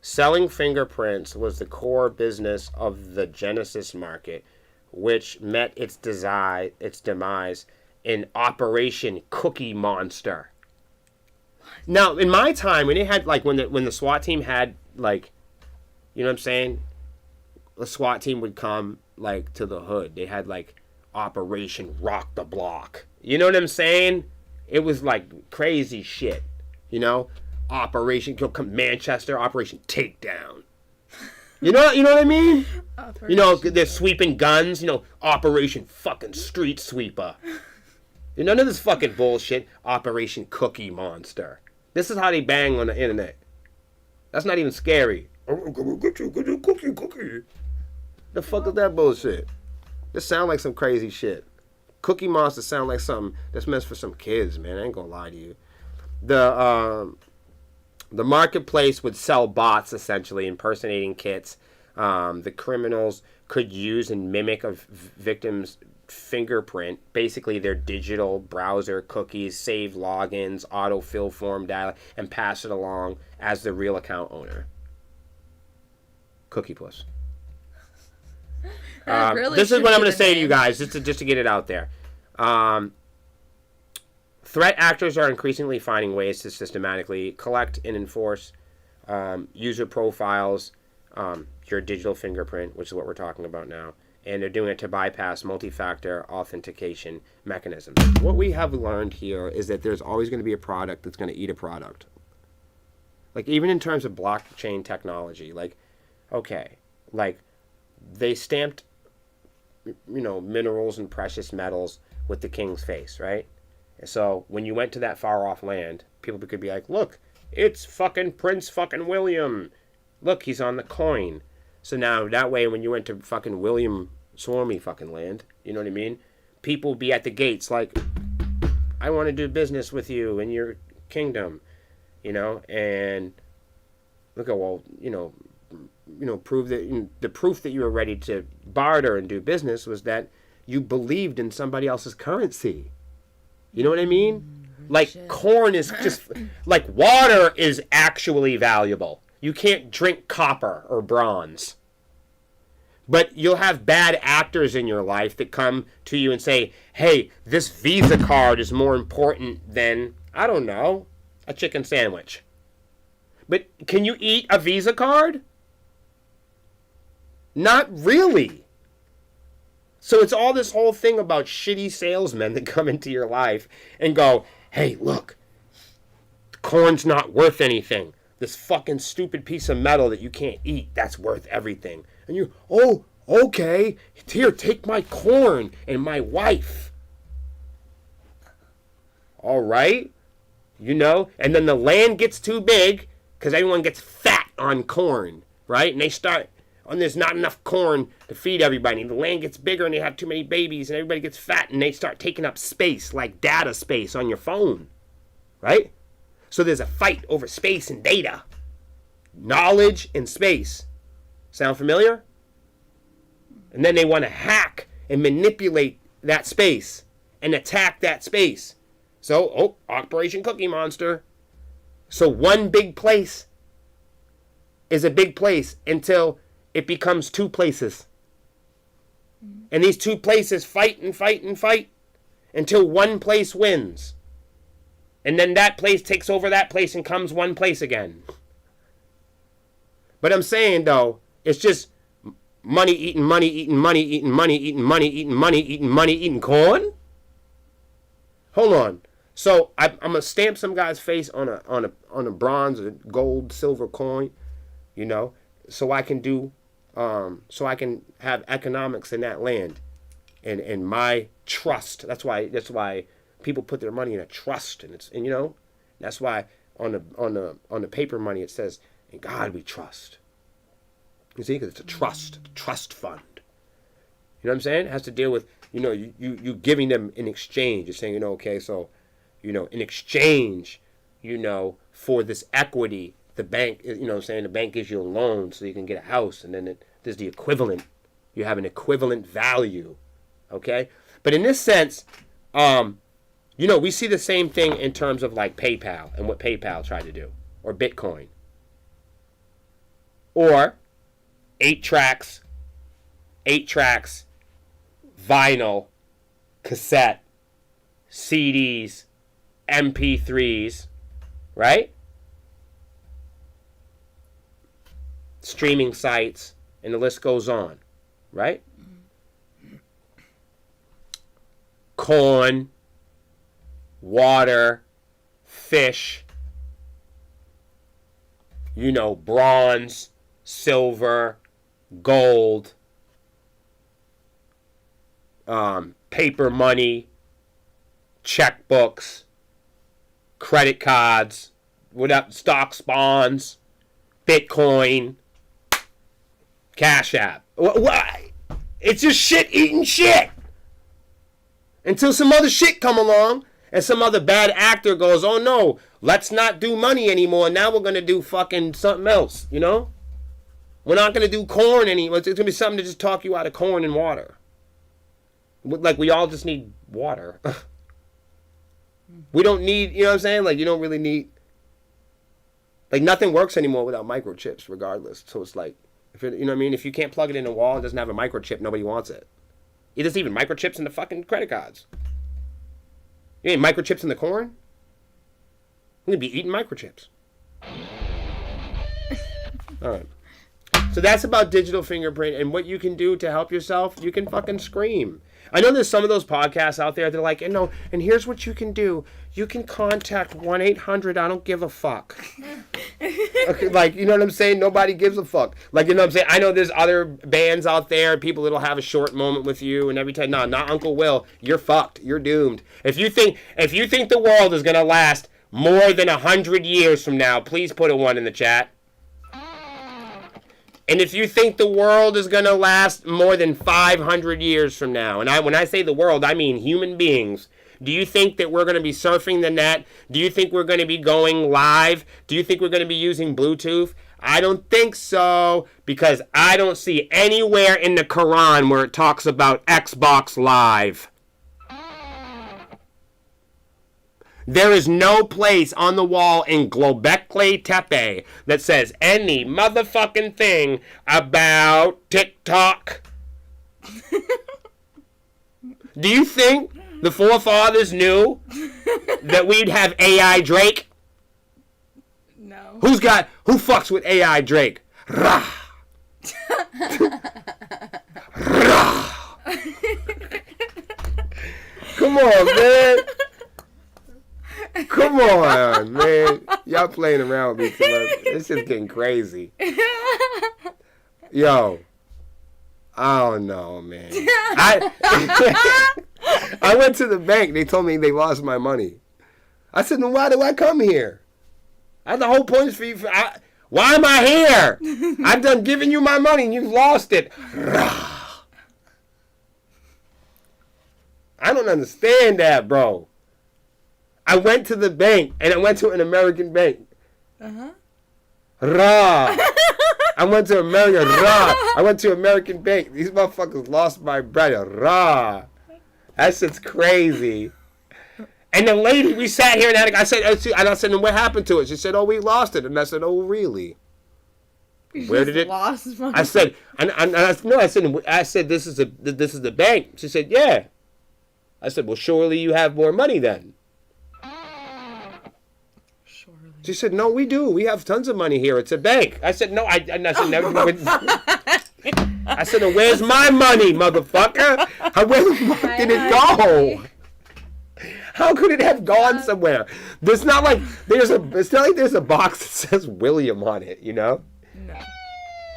Selling fingerprints was the core business of the Genesis market, which met its demise in Operation Cookie Monster. Now, in my time, when they had when the SWAT team had you know what I'm saying? The SWAT team would come to the hood. They had Operation Rock the Block. You know what I'm saying? It was crazy shit. You know, Operation Manchester, Operation Takedown. You know what I mean? You know, they're sweeping guns. You know, Operation fucking Street Sweeper. None of this fucking bullshit. Operation Cookie Monster. This is how they bang on the internet. That's not even scary. I'm gonna get you cookie. The fuck is that bullshit? This sound like some crazy shit. Cookie Monster sound like something that's meant for some kids, man. I ain't gonna lie to you. The marketplace would sell bots, essentially, impersonating kits. The criminals could use and mimic a victim's fingerprint, basically their digital browser cookies, save logins, autofill form data, and pass it along as the real account owner. Cookie Puss. This is what I'm going to say to you guys, just to get it out there. Threat actors are increasingly finding ways to systematically collect and enforce user profiles, your digital fingerprint, which is what we're talking about now. And they're doing it to bypass multi-factor authentication mechanisms. What we have learned here is that there's always going to be a product that's going to eat a product. Even in terms of blockchain technology, they stamped, minerals and precious metals with the king's face, right? So when you went to that far-off land, people could be like, look, it's fucking Prince fucking William. Look, he's on the coin. So now, that way, when you went to fucking William Swarmy fucking land, you know what I mean? People would be at the gates I want to do business with you in your kingdom, and look at, prove that, the proof that you were ready to barter and do business was that you believed in somebody else's currency. You know what I mean? Corn is just, water is actually valuable. You can't drink copper or bronze. But you'll have bad actors in your life that come to you and say, hey, this Visa card is more important than, I don't know, a chicken sandwich. But can you eat a Visa card? Not really. So it's all this whole thing about shitty salesmen that come into your life and go, hey, look, corn's not worth anything. This fucking stupid piece of metal that you can't eat, that's worth everything. And you, oh, okay, here, take my corn and my wife. All right? You know? And then the land gets too big because everyone gets fat on corn, right? And they start, and there's not enough corn to feed everybody. The land gets bigger and they have too many babies and everybody gets fat and they start taking up space, like data space on your phone, right? So there's a fight over space and data. Knowledge and space. Sound familiar? And then they want to hack and manipulate that space and attack that space. So, Operation Cookie Monster. So one big place is a big place until it becomes two places. And these two places fight and fight and fight until one place wins. And then that place takes over that place and comes one place again. But I'm saying, though, it's just money eating money, eating money, eating money, eating money, eating money, eating money, eating corn? Hold on. So I'm gonna stamp some guy's face on a bronze or gold, silver coin, you know, so I can do, so I can have economics in that land, and my trust. That's why people put their money in a trust, and you know, that's why on the paper money it says, "In God we trust." You see, because it's a trust fund. You know what I'm saying? It has to deal with, you know, you giving them in exchange. You're saying, you know, okay, so, you know, in exchange, you know, for this equity, the bank, you know what I'm saying, the bank gives you a loan so you can get a house, and then there's the equivalent. You have an equivalent value, okay? But in this sense, you know, we see the same thing in terms of like PayPal and what PayPal tried to do, or Bitcoin. Or 8 tracks, vinyl, cassette, CDs, MP3s, right? Streaming sites, and the list goes on, right? Corn, water, fish, you know, bronze, silver, gold, paper money, checkbooks, credit cards, stocks, bonds, Bitcoin, Cash App. Why? It's just shit eating shit. Until some other shit come along and some other bad actor goes, oh no, let's not do money anymore. Now we're going to do fucking something else, you know? We're not going to do corn anymore. It's going to be something to just talk you out of corn and water. Like, we all just need water. We don't need, you know what I'm saying? Like, you don't really need, like, nothing works anymore without microchips, regardless. So it's like, if it, you know what I mean? If you can't plug it in a wall, it doesn't have a microchip, nobody wants it. It doesn't even microchips in the fucking credit cards. You ain't microchips in the corn? I'm going to be eating microchips. All right. So that's about digital fingerprint and what you can do to help yourself. You can fucking scream. I know there's some of those podcasts out there that are like, and here's what you can do. You can contact 1-800 I don't give a fuck. Okay, like, you know what I'm saying? Nobody gives a fuck. Like, you know what I'm saying? I know there's other bands out there, people that'll have a short moment with you, and every time, no, not Uncle Will. You're fucked. You're doomed. If you think the world is gonna last more than 100 years from now, please put a 1 in the chat. And if you think the world is going to last more than 500 years from now, and when I say the world, I mean human beings, do you think that we're going to be surfing the net? Do you think we're going to be going live? Do you think we're going to be using Bluetooth? I don't think so, because I don't see anywhere in the Quran where it talks about Xbox Live. There is no place on the wall in Globekli Tepe that says any motherfucking thing about TikTok. Do you think the forefathers knew that we'd have AI Drake? No. Who fucks with AI Drake? Rah. Come on, man. Come on, man. Y'all playing around with me too much. This shit's getting crazy. Yo. I don't know, man. I went to the bank. They told me they lost my money. I said, then why do I come here? The whole point is for you. Why am I here? I've done giving you my money and you've lost it. I don't understand that, bro. I went to the bank, and I went to an American bank. Uh-huh. Rah. I went to America. Rah. I went to American bank. These motherfuckers lost my brother. Rah. That shit's crazy. And the lady, we sat here, and I said, then what happened to it? She said, oh, we lost it. And I said, oh, really? Where did it? Lost money. I said, I said, this is the bank. She said, yeah. I said, well, surely you have more money then. Surely. She said, no, we do. We have tons of money here. It's a bank. I said, no, I said, never. I said, where's my money, motherfucker? Where the fuck did it go? How could it have gone somewhere? It's not like there's a box that says William on it, you know? No.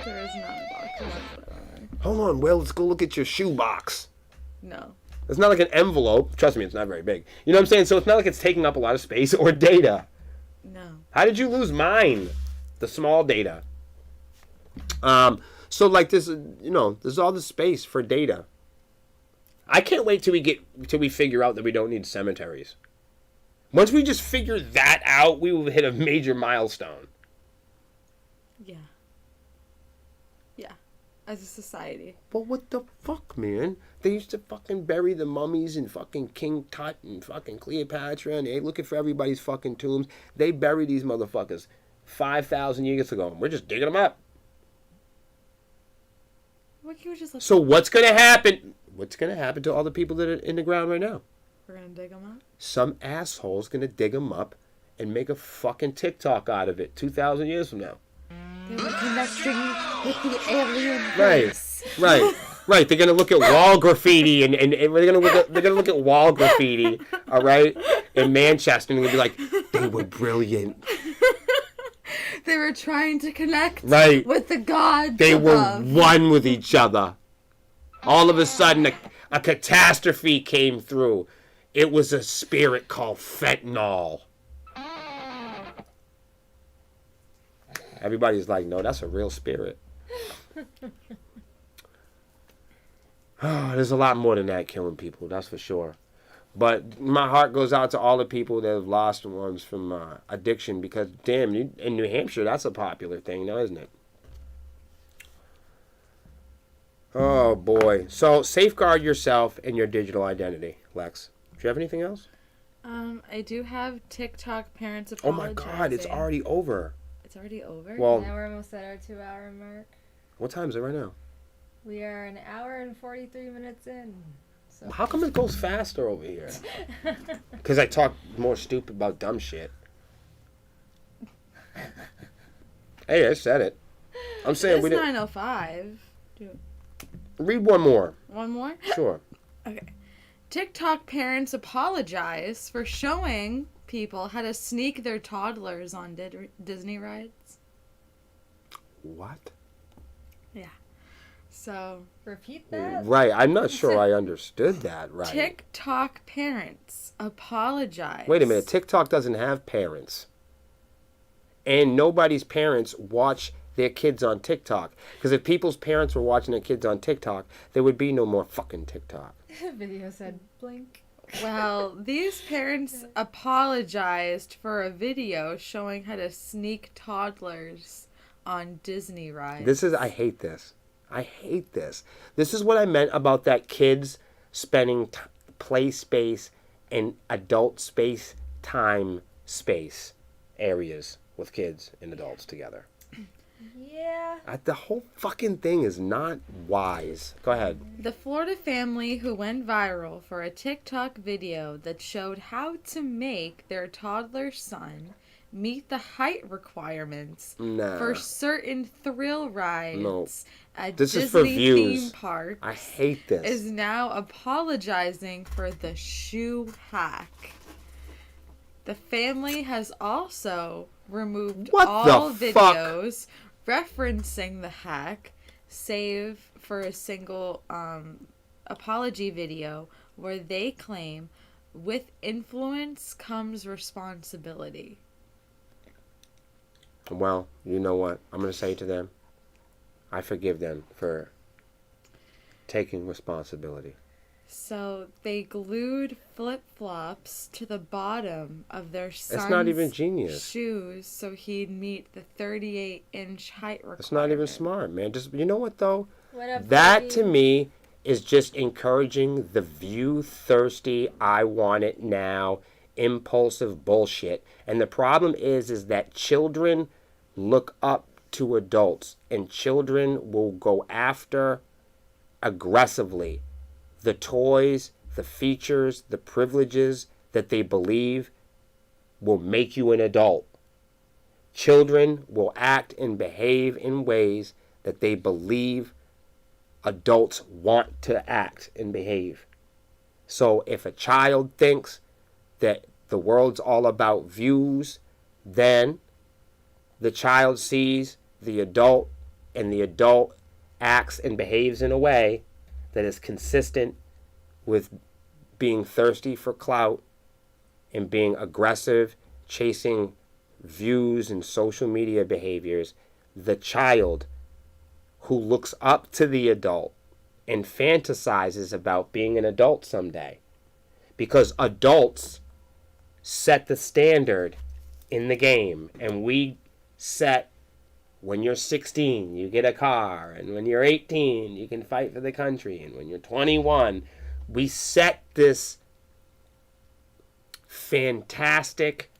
There is not a box with that on it. Hold on, Will, let's go look at your shoe box. No. It's not like an envelope. Trust me, it's not very big. You know what I'm saying? So it's not like it's taking up a lot of space or data. No. How did you lose mine? The small data. So like this, there's all this space for data. I can't wait till we figure out that we don't need cemeteries. Once we just figure that out, we will hit a major milestone. Yeah. Yeah. As a society. But what the fuck, man? They used to fucking bury the mummies in fucking King Tut and fucking Cleopatra, and they looking for everybody's fucking tombs. They buried these motherfuckers 5,000 years ago. We're just digging them up. So what's going to happen? What's going to happen to all the people that are in the ground right now? We're going to dig them up? Some asshole's going to dig them up and make a fucking TikTok out of it 2,000 years from now. They were connecting with the alien race. Right. They're gonna look at wall graffiti and they're gonna look at wall graffiti, all right, in Manchester, and they're gonna be like, they were brilliant. They were trying to connect right with the gods. They above. were one with each other. All of a sudden, a catastrophe came through. It was a spirit called fentanyl. Everybody's like, no, that's a real spirit. There's a lot more than that killing people, that's for sure. But my heart goes out to all the people that have lost ones from addiction, because, damn, in New Hampshire, that's a popular thing now, isn't it? Oh, boy. So, safeguard yourself and your digital identity, Lex. Do you have anything else? I do have TikTok parents Oh, apologizing. my God, it's already over. It's already over? Well, now we're almost at our 2-hour mark. What time is it right now? We are an hour and 43 minutes in. So. How come it goes faster over here? Because I talk more stupid about dumb shit. Hey, I said it. I'm saying it's 9:05. Read one more. One more? Sure. Okay. TikTok parents apologize for showing people how to sneak their toddlers on Disney rides. What? Yeah. So, repeat that? Right. I'm not sure I understood that right. TikTok parents apologize. Wait a minute. TikTok doesn't have parents. And nobody's parents watch their kids on TikTok. Because if people's parents were watching their kids on TikTok, there would be no more fucking TikTok. The video said blink. Well, these parents apologized for a video showing how to sneak toddlers on Disney rides. I hate this. I hate this. This is what I meant about that kids spending play space and adult space, time space areas with kids and adults together. Yeah. The whole fucking thing is not wise. Go ahead. The Florida family who went viral for a TikTok video that showed how to make their toddler son meet the height requirements Nah. for certain thrill rides No. at This Disney is for views. theme parks I hate this. is now apologizing for the shoe hack. The family has also removed What all the fuck? videos referencing the hack, save for a single apology video where they claim with influence comes responsibility. Well, you know what? I'm going to say to them, I forgive them for taking responsibility. So they glued flip-flops to the bottom of their son's It's not even genius. shoes so he'd meet the 38-inch height requirement. It's not even smart, man. Just, you know what, though? What up, That, baby? to me, is just encouraging the view-thirsty, I want it now, impulsive bullshit. And the problem is that children look up to adults, and children will go after aggressively the toys, the features, the privileges that they believe will make you an adult. Children will act and behave in ways that they believe adults want to act and behave. So if a child thinks that the world's all about views, then the child sees the adult, and the adult acts and behaves in a way that is consistent with being thirsty for clout and being aggressive, chasing views and social media behaviors. The child who looks up to the adult and fantasizes about being an adult someday. Because adults set the standard in the game, and we set, when you're 16, you get a car, and when you're 18, you can fight for the country, and when you're 21, we set this fantastic,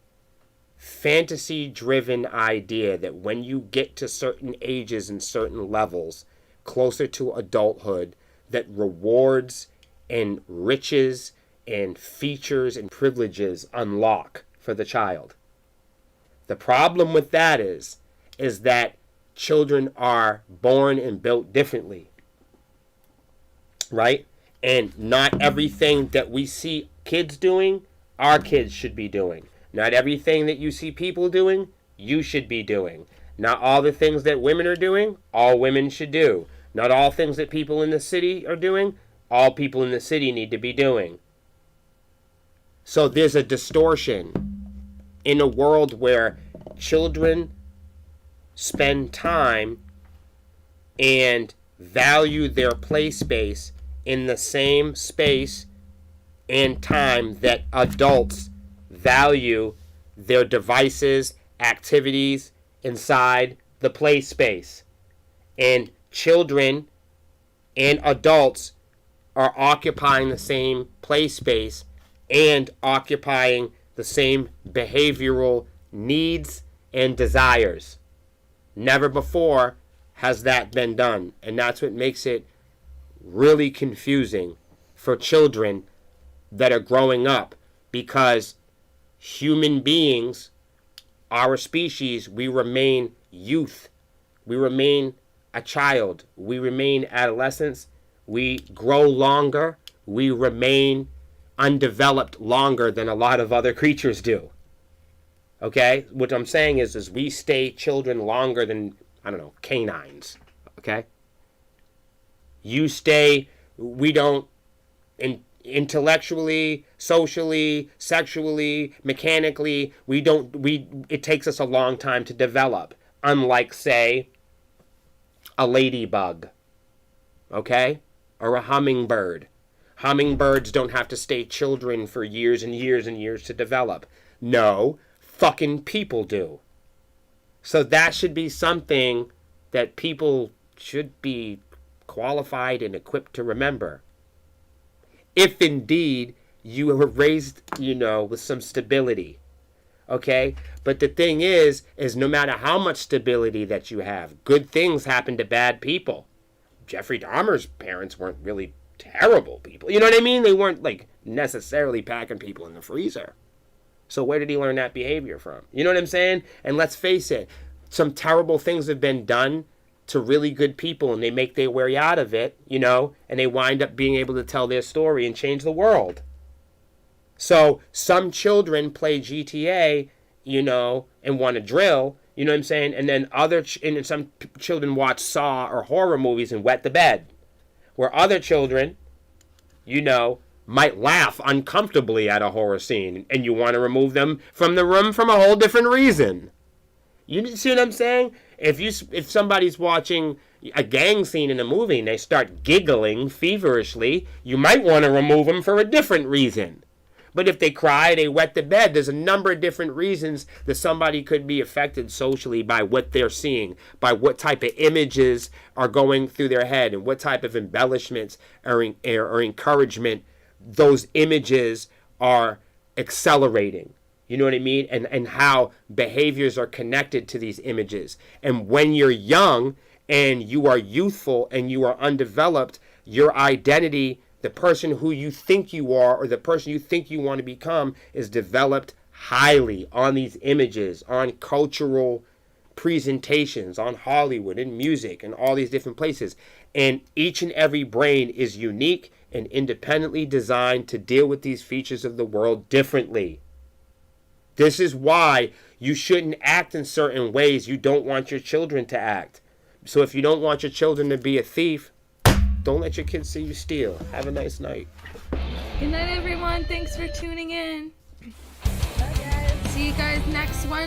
fantasy-driven idea that when you get to certain ages and certain levels, closer to adulthood, that rewards and riches and features and privileges unlock for the child. The problem with that is that children are born and built differently, right? And not everything that we see kids doing, our kids should be doing. Not everything that you see people doing, you should be doing. Not all the things that women are doing, all women should do. Not all things that people in the city are doing, all people in the city need to be doing. So there's a distortion in a world where children spend time and value their play space in the same space and time that adults value their devices, activities inside the play space. And children and adults are occupying the same play space and occupying the same behavioral needs and desires. Never before has that been done. And that's what makes it really confusing for children that are growing up, because human beings, our species, we remain youth. We remain a child. We remain adolescents. We grow longer. We remain undeveloped longer than a lot of other creatures do. Okay? What I'm saying is we stay children longer than, I don't know, canines. Okay? We don't, intellectually, socially, sexually, mechanically, it takes us a long time to develop. Unlike, say, a ladybug. Okay? Or a hummingbird. Hummingbirds don't have to stay children for years and years and years to develop. No, fucking people do. So that should be something that people should be qualified and equipped to remember. If indeed you were raised, with some stability. Okay? But the thing is no matter how much stability that you have, good things happen to bad people. Jeffrey Dahmer's parents weren't really terrible people. You know what I mean? They weren't, necessarily packing people in the freezer. So where did he learn that behavior from? You know what I'm saying? And let's face it, some terrible things have been done to really good people, and they make their way out of it, you know, and they wind up being able to tell their story and change the world. So some children play GTA, you know, and want to drill, you know what I'm saying? And then and some children watch Saw or horror movies and wet the bed. Where other children, you know, might laugh uncomfortably at a horror scene, and you want to remove them from the room from a whole different reason. You see what I'm saying? If somebody's watching a gang scene in a movie and they start giggling feverishly, you might want to remove them for a different reason. But if they cry, they wet the bed, there's a number of different reasons that somebody could be affected socially by what they're seeing, by what type of images are going through their head, and what type of embellishments or encouragement those images are accelerating. You know what I mean? And how behaviors are connected to these images. And when you're young and you are youthful and you are undeveloped, your identity, the person who you think you are or the person you think you want to become, is developed highly on these images, on cultural presentations, on Hollywood and music and all these different places. And each and every brain is unique and independently designed to deal with these features of the world differently. This is why you shouldn't act in certain ways you don't want your children to act. So if you don't want your children to be a thief, don't let your kids see you steal. Have a nice night. Good night, everyone. Thanks for tuning in. Bye, guys. See you guys next one.